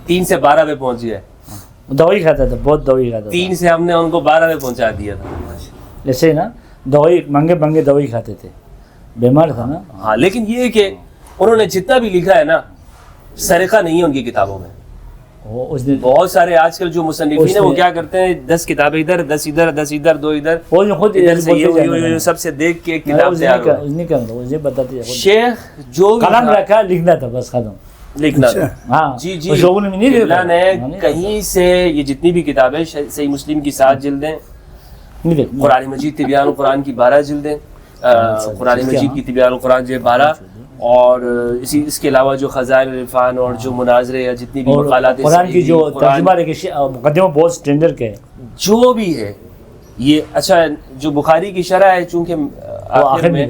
3 سے 12 پہ پہنچ گئے. دوائی کھاتا تھا، بہت دوائی کھاتا تھا. 3 سے ہم نے ان کو 12 پہ پہنچا دیا تھا. جیسے نا دوائی مہنگے دوائی کھاتے تھے، بیمار تھا نا. ہاں لیکن یہ کہ انہوں نے جتنا بھی لکھا ہے نا سرقہ نہیں ہے ان کی کتابوں میں. اس نے بہت سارے آج کل جو مصنفین ہیں وہ کیا کرتے ہیں 10 کتابیں ادھر، 10 ادھر، 10 ادھر، 2 ادھر، وہ خود ادھر سے یہ سب سے دیکھ کے کتاب تیار ہو. اس نے کرنا، اس نے بتاتے شیخ جو قلم رکھا لکھنا تھا بس ختم لکھنا. ہاں جی جی شوگوں نے نہیں اللہ نے کہیں سے یہ جتنی بھی کتابیں صحیح مسلم کی 7 جلدیں، قرآن مجید طبیان القرآن کی 12 جلدیں، قرآن مجید کی طبیان القرآن جو 12، اور اس کے علاوہ جو خزائن العرفان اور جو مناظرے یا جتنی بھی مقالات قرآن کی جو ترجمہ مقدمہ بہت سٹینڈرڈ کے جو بھی ہے یہ. اچھا جو بخاری کی شرح ہے چونکہ آخر میں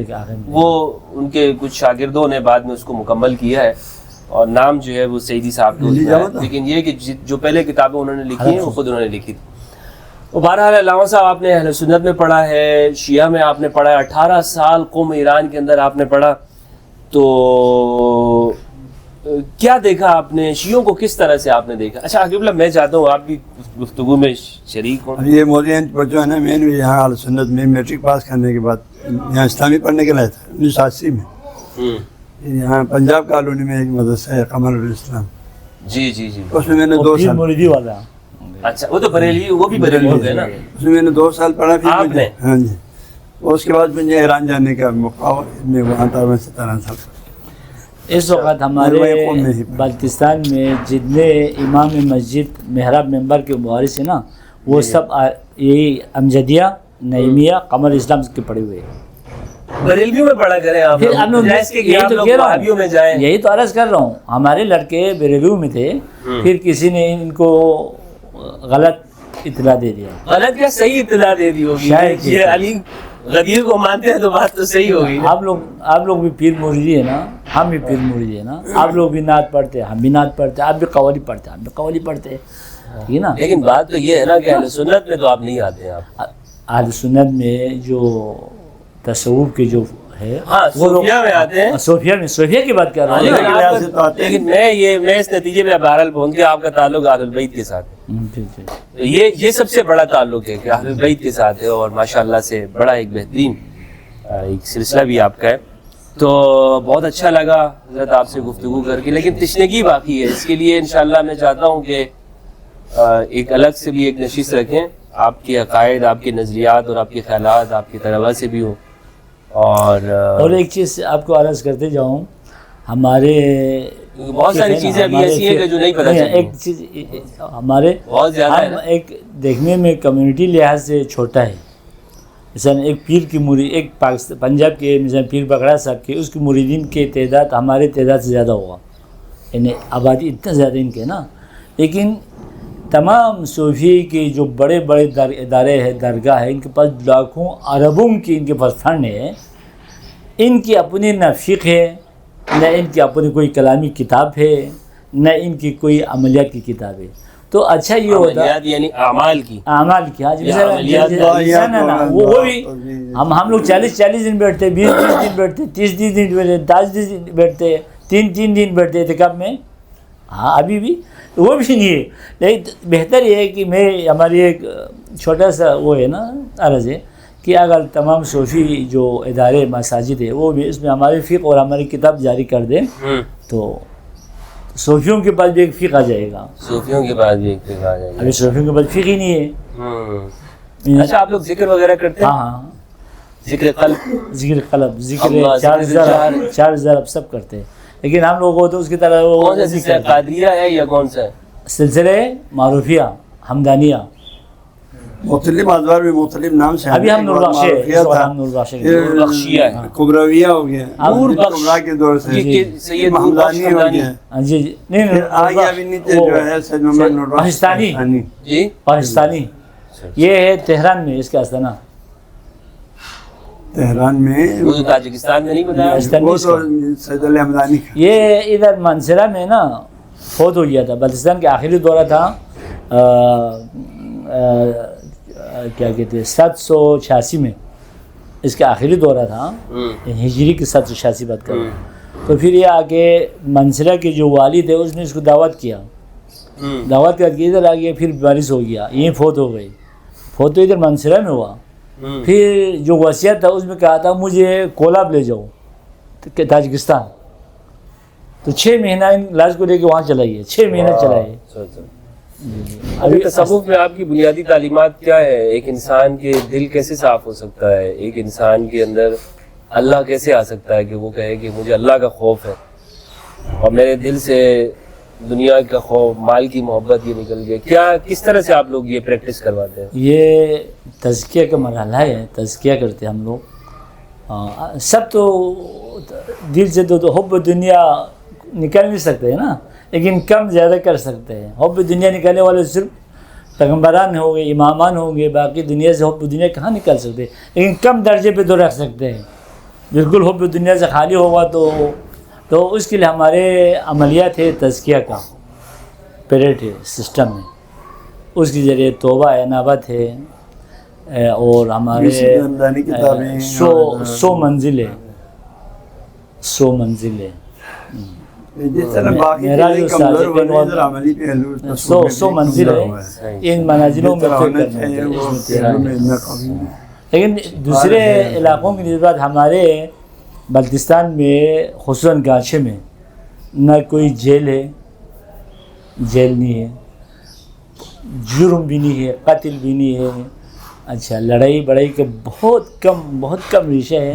وہ ان کے کچھ شاگردوں نے بعد میں اس کو مکمل کیا ہے اور نام جو ہے وہ سعیدی صاحب کو ہے، لیکن یہ کہ جو پہلے کتابیں انہوں نے لکھی ہیں وہ خود انہوں نے لکھی تھی. وہ بہرحال علامہ صاحب آپ نے اہل سنت میں پڑھا ہے، شیعہ میں آپ نے پڑھا ہے، 18 سال قم ایران کے اندر آپ نے پڑھا. تو کیا دیکھا آپ نے شیعوں کو کس طرح سے آپ نے دیکھا؟ اچھا عاقب اللہ میں چاہتا ہوں آپ بھی گفتگو میں شریک ہوں. یہ مودین جو ہے نا میں نے یہاں اہل سنت میں میٹرک پاس کرنے کے بعد یہاں اسلامی پڑھنے کے لیے تھا 1980 میں. یہاں پنجاب کالونی میں ایک مدرسہ ہے قمر الاسلام. جی جی جی اس میں میں نے 2 سال مریدی والا. اچھا وہ تو بریلی، وہ بھی بریلی ہو گئے نا. اس میں نے 2 سال پڑھا پھر آپ نے؟ ہاں جی. اس کے بعد مجھے ایران جانے کا موقع ہوا. میں وہاں تھا 17 سال. اس وقت ہمارے بلتستان میں جتنے امام مسجد محراب ممبر کے مبارس ہیں نا وہ سب یہی امجدیہ، نعیمیہ، قمر اسلام کے پڑھے ہوئے ہیں. بریلویوں میں پڑھا کریں آپ لوگ میں جائیں. یہی تو عرض کر رہا ہوں، ہمارے لڑکے بریلو میں تھے، پھر کسی نے ان کو غلط اطلاع دے دیا. غلط کیا صحیح اطلاع دے دی ہوگی. یہ علی غدیر کو مانتے ہیں تو بات تو صحیح ہوگی. آپ لوگ بھی پیر مریدی ہے نا، ہم بھی پیر مریدی ہے نا. آپ لوگ بھی نعت پڑھتے ہیں، ہم بھی نعت پڑھتے ہیں. آپ بھی قوالی پڑھتے ہیں، ہم بھی قوالی پڑھتے ہیں. ٹھیک ہے نا. لیکن بات تو یہ ہے نا کہ اہل سنت میں تو آپ نہیں آتے ہیں. آپ اہل سنت میں جو تصوف کے جو ہے صوفیہ میں آتے ہیں. صوفیہ کی بات کر رہا ہوں. لیکن میں اس نتیجے پہ بہرحال پہنچ گیا آپ کا تعلق اہل البیت کے ساتھ. یہ سب سے بڑا تعلق ہے کہ اہل البیت کے ساتھ ہے، اور ماشاءاللہ سے بڑا ایک بہترین ایک سلسلہ بھی آپ کا ہے. تو بہت اچھا لگا حضرت آپ سے گفتگو کر کے، لیکن تشنگی باقی ہے. اس کے لیے انشاءاللہ میں چاہتا ہوں کہ ایک الگ سے بھی ایک نشست رکھیں، آپ کے عقائد، آپ کے نظریات اور آپ کے خیالات آپ کے طلباء سے بھی ہوں. اور ایک چیز آپ کو عرض کرتے جاؤں، ہمارے بہت ساری چیزیں ابھی ایسی ہیں کہ جو نہیں پتہ چلتی. ایک چیز ہمارے بہت زیادہ ہے نا. ایک دیکھنے میں کمیونٹی لحاظ سے چھوٹا ہے. مثلا ایک پیر کی مرید، ایک پنجاب کے مثلا پیر بگڑا صاحب کے، اس کی مریدین کی تعداد ہمارے تعداد سے زیادہ ہوگا، یعنی آبادی اتنا زیادہ ان کے نا. لیکن تمام صوفی کے جو بڑے بڑے ادارے ہیں، درگاہ ہیں، ان کے پاس لاکھوں اربوں کی ان کے پاس فنڈ ہے. ان کی اپنی نہ فقہ ہے، نہ ان کی اپنی کوئی کلامی کتاب ہے، نہ ان کی کوئی عملیات کی کتاب ہے. تو اچھا یہ ہوتا عملیات یعنی اعمال کی آج عملیات وہ بھی ہم لوگ 40 دن بیٹھتے، 20 دن بیٹھتے، 30 دن بیٹھتے، 10 دن بیٹھتے، 3 دن بیٹھتے اعتکاف میں. ہاں ابھی بھی وہ بھی نہیں ہے. لیکن بہتر یہ ہے کہ ہماری ایک چھوٹا سا وہ ہے نا عرض ہے کہ اگر تمام صوفی جو ادارے مساجد ہے وہ بھی اس میں ہمارے فقہ اور ہماری کتاب جاری کر دیں تو صوفیوں کے پاس بھی ایک فقہ آ جائے گا. صوفیوں کے پاس بھی ایک فقہ آ جائے گا. ابھی صوفیوں کے پاس فقہ ہی نہیں ہے. اچھا آپ لوگ ذکر وغیرہ کرتے ہیں؟ ہاں ذکر قلب، ذکر قلب، ذکر اللہ، چار ضرب سب کرتے ہیں. لیکن ہم لوگوں کو تو اس کی طرح کون سا سلسلہ قادریہ ہے یا کون سا ہے؟ سلسلے معروفیہ حمدانیہ. مختلف ادوار میں مختلف نام سے ابھی ہم نور بخش بخشیہ ہے، کبرویہ ہو گیا، نور بخش کبرا کے دور سے سید محمدانی ہو گیا. جی نہیں آگے ابھی نیچے جو ہے سید محمد نور بخش پاکستانی. جی پاکستانی یہ ہے تہران میں، اس کا آستانہ تہران میں. وہ تو تاجکستان میں نہیں بتایا. وہ تو سید علی حمدانی کا. یہ ادھر منصرہ میں نا فوت ہو گیا تھا. بلتستان کا آخری دورہ تھا، کیا کہتے ہیں 786 میں اس کا آخری دورہ تھا، ہجری کی 786 بات کر. تو پھر یہ آگے منصرہ کے جو والد ہے اس نے اس کو دعوت کیا، دعوت کر کے ادھر آ گیا. پھر بارش ہو گیا، یہیں فوت ہو گئی. فوت تو ادھر منصرہ میں ہوا. پھر جو وصیت تھا اس میں کہا تھا مجھے کولاب لے جاؤ تاجکستان. تو 6 مہینہ لاش کو لے کے وہاں چلائیے، 6 مہینہ چلائے. ابھی تصوف میں آپ کی بنیادی تعلیمات کیا ہے؟ ایک انسان کے دل کیسے صاف ہو سکتا ہے؟ ایک انسان کے اندر اللہ کیسے آ سکتا ہے کہ وہ کہے کہ مجھے اللہ کا خوف ہے اور میرے دل سے دنیا کا خوف، مال کی محبت یہ نکل گیا؟ کیا کس طرح سے آپ لوگ یہ پریکٹس کرواتے ہیں؟ یہ تزکیہ کا مرحلہ ہے، تزکیہ کرتے ہیں ہم لوگ. سب تو دل سے تو حب دنیا نکال نہیں سکتے ہیں نا، لیکن کم زیادہ کر سکتے ہیں. حب دنیا نکالنے والے صرف پیغمبران ہوں گے، امامان ہوں گے، باقی دنیا سے حب دنیا کہاں نکال سکتے، لیکن کم درجے پہ تو رکھ سکتے ہیں. بالکل حب دنیا سے خالی ہوگا تو اس کے لیے ہمارے عملیات ہے تزکیہ کا پیریڈ ہے سسٹم میں. اس کے ذریعے توبہ ہے، انابت ہے، اور ہمارے 100 منزل ہے، 100 منزل ہے. جس طرح باقی چیزیں کمزور ہونے ادھر عملی پہلو 100 منزل ہے. ان منازلوں میں لیکن دوسرے علاقوں کی نسبت ہمارے بلتستان میں خصوصاً گاچھے میں نہ کوئی جیل ہے، جیل نہیں ہے، جرم بھی نہیں ہے، قتل بھی نہیں ہے. اچھا لڑائی بڑائی کے بہت کم ریشہ ہے.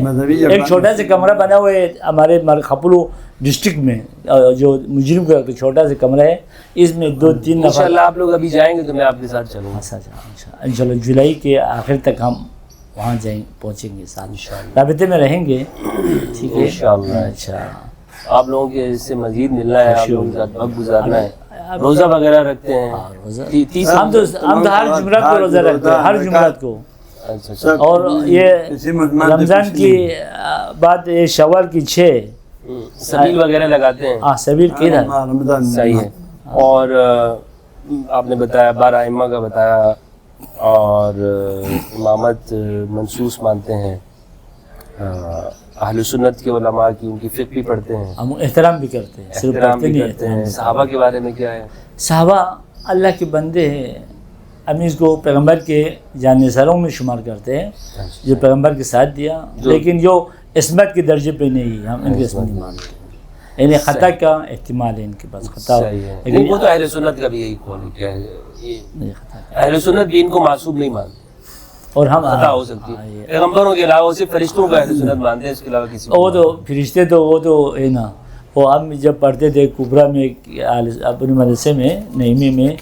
ایک چھوٹا سا کمرہ بنا ہوا ہے ہمارے خپلو ڈسٹرکٹ میں، جو مجرم کا چھوٹا سا کمرہ ہے، اس میں 2-3 نفر. انشاءاللہ آپ لوگ ابھی جائیں گے تو میں آپ کے ساتھ چلوں گا. انشاءاللہ جولائی کے آخر تک ہم وہاں پہنچیں گے ساتھ، رابطے میں رہیں گے. ٹھیک ہے انشاءاللہ. اچھا آپ لوگوں کے سے مزید ملنا ہے، آپ لوگوں کے ساتھ وقت گزارنا ہے. روزہ وغیرہ رکھتے ہیں؟ ہم تو ہر جمعرات کو روزہ رکھتے ہیں، ہر جمعرات کو. اور یہ رمضان کی بعد شوال کی 6 سبیل وغیرہ لگاتے ہیں. ہاں سبیل کی رمضان صحیح ہے. اور آپ نے بتایا 12 ائمہ کا بتایا، اور امامت منصوص مانتے ہیں، اہل سنت کے علماء کی ان کی فقہ بھی پڑھتے ہیں، ہم احترام بھی کرتے ہیں، صرف پڑھتے نہیں کرتے ہیں. صحابہ کے بارے میں کیا ہے؟ صحابہ اللہ کے بندے ہیں. ہم اس کو پیغمبر کے جاننے ساروں میں شمار کرتے ہیں جو پیغمبر کے ساتھ دیا. لیکن جو عصمت کے درجے پہ نہیں، ہم ان کی عصمت نہیں مانتے، یعنی خطا کا احتمال ہے ان کے پاس، خطا لیکن وہ تو اہل سنت کا بھی یہی قول ہے کہ اہل سنت بھی ان کو معصوم نہیں مانتے، اور ہم خطا ہو سکتی ہے، پیغمبروں کے علاوہ صرف فرشتوں کو اہل سنت مانتے ہیں، اس کے علاوہ کسی کو وہ تو فرشتے تو وہ تو ہے نا، وہ ہم جب پڑھتے تھے کبرا میں اپنے مدرسے میں نعیمی میں،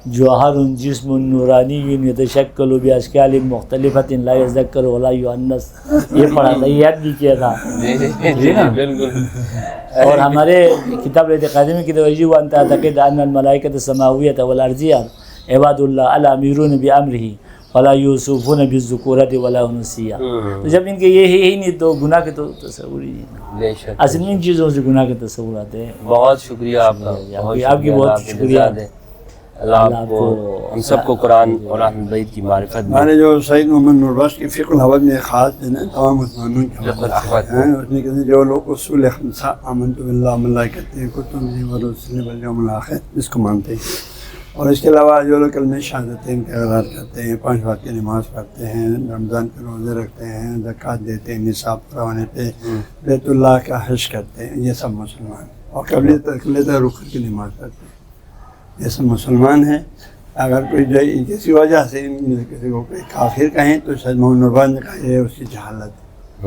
جوہر جسم نورانی یتشکل باشکال مختلفۃ لا یذکر ولا یؤنث، یہ پڑھا تھا، یہ یاد بھی کیا تھا بالکل۔ اور ہمارے کتاب اعتقادی میں کتاب یجب ان تعتقد ان الملائکۃ السماویۃ والارضیہ عباد اللہ الامرون بامرہ ولا یوصفون بالذکورۃ ولا انثیہ، تو جب ان کے یہ ہے ہی نہیں تو گناہ کے تو تصور ہی نہیں، بے شک اصل میں ان چیزوں سے گناہ کے تصور آتے ہیں۔ بہت شکریہ آپ کا، آپ کی بہت شکریہ، اللہ آپ کو ہم سب کو قرآن اور اہل بیت کی معرفت میں۔ ہمارے جو سید محمد نور بخش کی فقہ الحوض میں خاص ہے نا، تمام مسلمانوں کے ہیں، اس نے کہتے جو لوگ اصول خمسہ آمنت باللہ ملائکتہ کتبہ ورسلہ والیوم الآخر اس کو مانتے ہیں، اور اس کے علاوہ جو لوگ کلمہ شہادتین کا اقرار کرتے ہیں، 5 وقت کی نماز پڑھتے ہیں، رمضان کے روزے رکھتے ہیں، زکوٰۃ دیتے ہیں، نصاب پورا ہونے پہ بیت اللہ کا حج کرتے ہیں، یہ سب مسلمان، اور قبلۃ رخ کی نماز پڑھتے ہیں، یہ سب مسلمان ہیں۔ اگر کوئی جو کسی وجہ سے کسی کو کوئی کافر کہیں تو سید محمد نور بخش نے کہا یہ اس کی جہالت،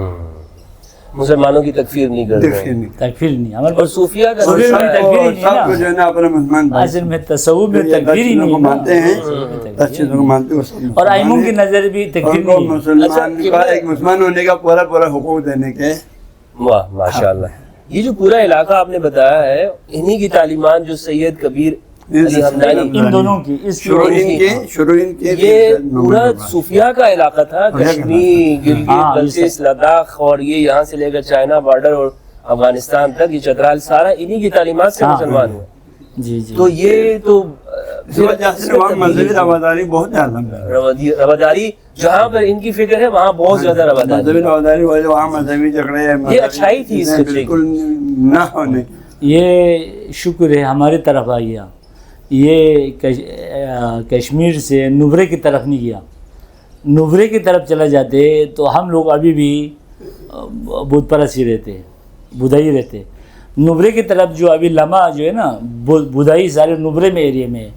مسلمانوں کی تکفیر نہیں کرتے، تکفیر نہیں، ہمارے اور صوفیہ کا صوفیہ میں تکفیر ہی نہیں سب کو جو ہے نا اپنا مسلمان اصل میں تصوف میں تکفیر ہی نہیں کو مانتے ہیں، 10 چیزوں کو مانتے ہیں، وہ سب اور ائموں کی نظر بھی تکفیر ان کو نہیں ہے۔ مسلمان کا ایک مسلمان ہونے کا پورا حقوق دینے کے۔ واہ ماشاء اللہ، یہ جو پورا علاقہ آپ نے بتایا ہے انہی کی تعلیمات جو سید کبیر علی ہمدانی، ان دونوں کی اس شروع ان کے یہ پورا صوفیہ کا علاقہ تھا، کشمیر، گلگت بلتستان، لداخ، اور یہ یہاں سے لے کر چائنا بارڈر اور افغانستان تک یہ چترال سارا انہی کی تعلیمات سے مسلمان ہوئے۔ جی جی، تو یہ تو مذہبی رواداری بہت زیادہ ہے، رواداری جہاں پر ان کی فکر ہے وہاں بہت زیادہ رواداری، مذہبی رواداری وہاں مذہبی جھگڑے یہ اچھائی تھی اس سلسلے کی، بالکل نہ ہونے کی۔ یہ شکر ہے ہماری طرف آ گیا، یہ کشمیر سے نبرے کی طرف نہیں گیا، نبرے کی طرف چلا جاتے تو ہم لوگ ابھی بھی بت پرستی رہتے، بدھائی رہتے، نبرے کی طرف جو ابھی لمحہ جو ہے نا بدھائی سارے نبرے میں ایریے میں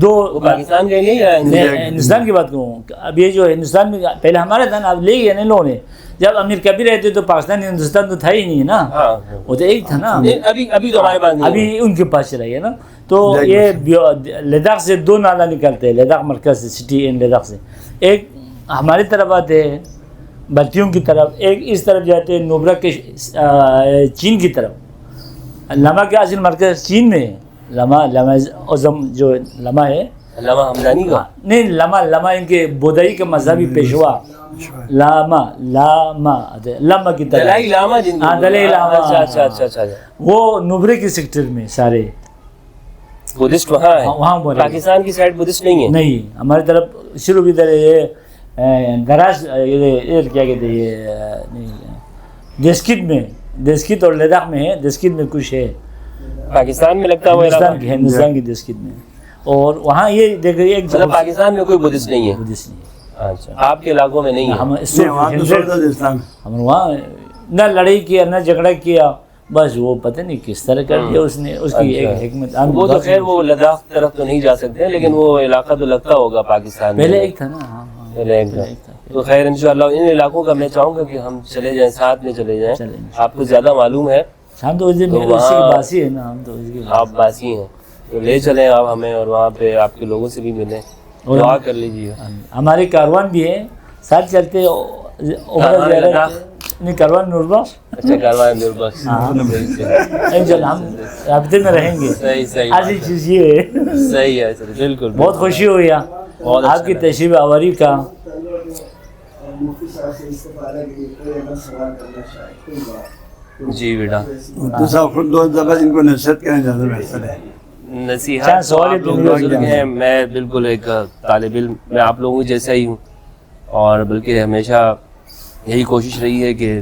دو پاکستان کے لیے یا ہندوستان کی بات کروں، اب یہ جو ہندوستان میں پہلے ہمارا تھا نا، اب لے گئے نا لوگوں نے، جب امیر کبیر رہتے تو پاکستان ہندوستان تو تھا ہی نہیں نا، وہ تو ایک تھا نا، ابھی تو ہمارے پاس نہیں، ابھی ان کے پاس چلا گیا نا۔ تو یہ لداخ سے 2 نالا نکلتے ہیں، لداخ مرکز سے، سٹی ان لداخ سے، ایک ہماری طرف آتے ہیں بلتیوں کی طرف، ایک اس طرف جاتے ہیں نوبرا کے چین کی طرف۔ لمحہ کے اصل مرکز چین میں ہے، لمحہ اعظم جو لمحہ ہے، علامہ ہمدانی کا نہیں، لمحہ ان کے بودائی کا مذہبی پیشوا، لامہ کی طرف، دلائی لاما جن، ہاں دلائی لاما، اچھا وہ نوبرے کے سیکٹر میں سارے بدھسٹ وہاں ہے، وہاں بولے پاکستان کی سائڈ بدھسٹ نہیں ہے، نہیں، ہماری طرف شروع ادھر یہ دراز، یہ کیا کہتے ہیں، یہ دسکت میں، دسکت اور لداخ میں ہے، دسکت میں کچھ ہے، پاکستان میں لگتا ہے ہندوستان کی دسکت میں، اور وہاں یہ دیکھو ایک مطلب پاکستان میں کوئی بدھسٹ نہیں ہے، بدھسٹ نہیں ہے، اچھا آپ کے علاقوں میں نہیں ہے، ہم وہاں نہ لڑائی کیا نہ جھگڑا کیا، بس وہ پتہ نہیں کس طرح کر دیا اس نے، اس کی ایک حکمت۔ وہ تو خیر وہ لداخ طرف تو نہیں جا سکتے، لیکن وہ علاقہ تو لگتا ہوگا پاکستان میں، پہلے ایک تھا نا، پہلے ایک تھا، تو خیر انشاءاللہ ان علاقوں کا میں چاہوں گا کہ ہم چلے جائیں، ساتھ میں چلے جائیں، آپ کو زیادہ معلوم ہے، ہم تو اس دن باسی ہے نا، ہم تو اس کے آپ باسی ہیں، تو لے چلیں آپ ہمیں، اور وہاں پہ آپ کے لوگوں سے بھی ملیں، دعا کر لیجیے، ہمارے کاروان بھی ہے ساتھ چلتے، نہیں کاروان نور بخش، اچھا کاروان نور بخش، انشاءاللہ ہم رابطے میں رہیں گے، صحیح ایسی چیز یہ ہے، صحیح ہے سر، بالکل بہت خوشی ہوئی آپ کی تشریف آوری کا۔ جی بیٹا، خود دو دفعہ ان کو نصیحت کریں زیادہ بہتر ہے، نصیحت تو آپ لوگ بزرگ ہیں، میں بالکل ایک طالب علم، میں آپ لوگوں جیسا ہی ہوں، اور بلکہ ہمیشہ یہی کوشش رہی ہے کہ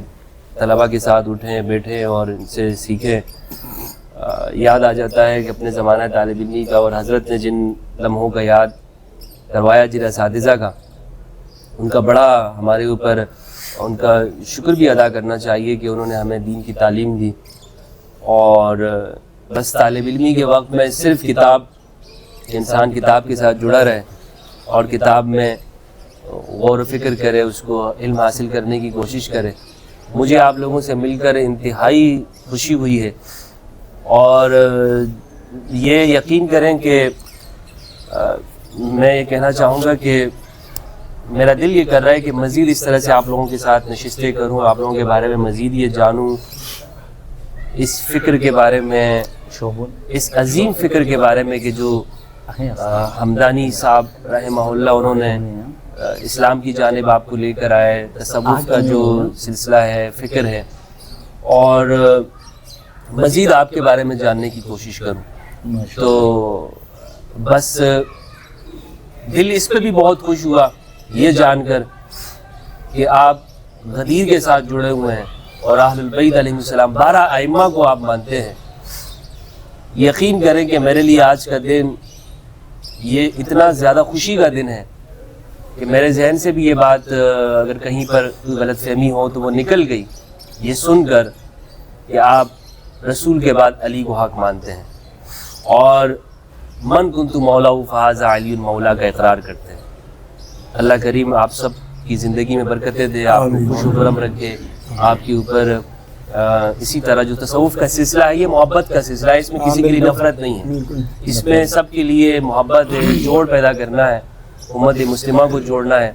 طلباء کے ساتھ اٹھیں بیٹھیں اور ان سے سیکھیں۔ یاد آ جاتا ہے کہ اپنے زمانہ طالب علمی کا، اور حضرت نے جن لمحوں کا یاد کروایا جن اساتذہ کا، ان کا بڑا ہمارے اوپر ان کا شکر بھی ادا کرنا چاہیے کہ انہوں نے ہمیں دین کی تعلیم دی. اور بس طالب علمی کے وقت میں صرف کتاب، انسان کتاب کے ساتھ جڑا رہے اور کتاب میں غور و فکر کرے، اس کو علم حاصل کرنے کی کوشش کرے. مجھے آپ لوگوں سے مل کر انتہائی خوشی ہوئی ہے، اور یہ یقین کریں کہ میں یہ کہنا چاہوں گا کہ میرا دل یہ کر رہا ہے کہ مزید اس طرح سے آپ لوگوں کے ساتھ نشستیں کروں، آپ لوگوں کے بارے میں مزید یہ جانوں، اس فکر کے بارے میں، اس عظیم فکر کے بارے میں کہ جو حمدانی صاحب رحمہ اللہ انہوں نے اسلام کی جانب آپ کو لے کر آئے، تصوف کا جو سلسلہ ہے، فکر ہے، اور مزید آپ کے بارے میں جاننے کی کوشش کروں. تو بس دل اس پہ بھی بہت خوش ہوا یہ جان کر کہ آپ غدیر کے ساتھ جڑے ہوئے ہیں اور اہل البیت علیہ السلام 12 ائمہ کو آپ مانتے ہیں. یقین کریں کہ میرے لیے آج کا دن یہ اتنا زیادہ خوشی کا دن ہے کہ میرے ذہن سے بھی یہ بات اگر کہیں پر کوئی غلط فہمی ہو تو وہ نکل گئی، یہ سن کر کہ آپ رسول کے بعد علی کو حق مانتے ہیں اور من کنت مولا فہذا علی مولا کا اقرار کرتے ہیں. اللہ کریم آپ سب کی زندگی میں برکتیں دے، آپ کو خوش و خرم رکھے، آپ کے اوپر اسی طرح جو تصوف کا سلسلہ ہے یہ محبت کا سلسلہ ہے، اس میں کسی کے لیے نفرت نہیں ہے، اس میں سب کے لیے محبت ہے، جوڑ پیدا کرنا ہے، امت مسلمہ کو جوڑنا ہے،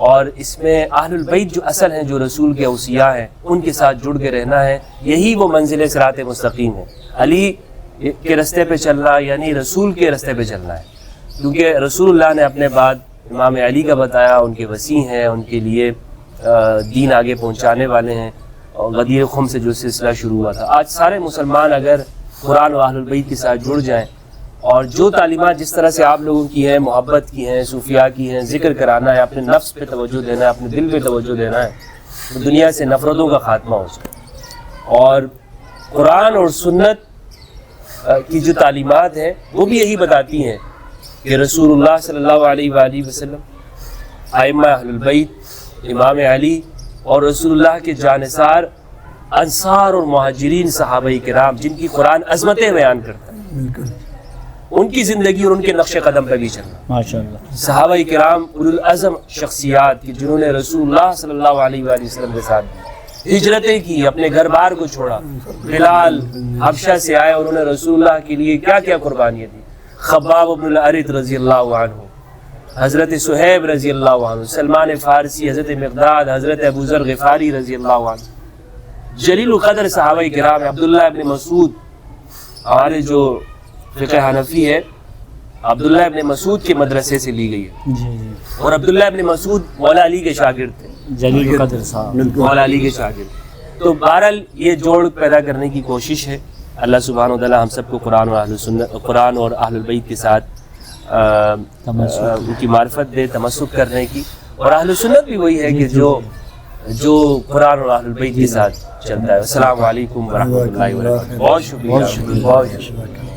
اور اس میں اہل البیت جو اصل ہیں، جو رسول کے اوصیاء ہیں، ان کے ساتھ جڑ کے رہنا ہے. یہی وہ منزل صراط مستقیم ہے. علی کے رستے پہ چلنا یعنی رسول کے رستے پہ چلنا ہے، کیونکہ رسول اللہ نے اپنے بعد امام علی کا بتایا، ان کے وسیع ہیں، ان کے لیے دین آگے پہنچانے والے ہیں، اور غدیر خم سے جو سلسلہ شروع ہوا تھا. آج سارے مسلمان اگر قرآن و اہل البیت کے ساتھ جڑ جائیں اور جو تعلیمات جس طرح سے آپ لوگوں کی ہیں، محبت کی ہیں، صوفیاء کی ہیں، ذکر کرانا ہے، اپنے نفس پہ توجہ دینا ہے، اپنے دل پہ توجہ دینا ہے، تو دنیا سے نفرتوں کا خاتمہ ہو سکے. اور قرآن اور سنت کی جو تعلیمات ہیں وہ بھی یہی بتاتی ہیں کہ رسول اللہ صلی اللہ علیہ وآلہ وسلم، ائمہ اہل البیت، امام علی اور رسول اللہ کے جانثار انصار اور مہاجرین صحابہ کرام جن کی قرآن عظمتیں بیان کرتا ہے، ان کی زندگی اور ان کے نقش قدم پہ بھی چلنا. ماشاءاللہ صحابہ کرام اولو العزم شخصیات کی جنہوں نے رسول اللہ صلی اللہ علیہ وآلہ وسلم کے ساتھ ہجرتیں کی، اپنے گھر بار کو چھوڑا. بلال حبشہ سے آئے، انہوں نے رسول اللہ کے لیے کیا کیا قربانیاں دی. خباب بن الارت رضی اللہ عنہ، حضرت صہیب رضی اللہ عنہ، سلمان فارسی، حضرت مقداد، حضرت ابو ذر غفاری رضی اللہ عنہ، جلیل القدر صحابہ کرام. عبداللہ ابن مسعود، ہمارے جو فقہ حنفی ہے عبداللہ ابن مسعود کے مدرسے سے لی گئی ہے، جی جی اور عبداللہ ابن مسعود مولا علی کے شاگرد تھے، جلیل القدر صاحب مولا علی کے شاگرد. تو بہرحال یہ جوڑ پیدا کرنے کی کوشش ہے. اللہ سبحانہ وتعالی ہم سب کو قرآن اور اہل البیت کے ساتھ ان کی معرفت دے، تمسک کرنے کی. اور اہل سنت بھی وہی ہے کہ جو قرآن اور اہل البیت کے ساتھ چلتا ہے. السلام علیکم ورحمۃ اللہ وبرکاتہ. بہت شکریہ.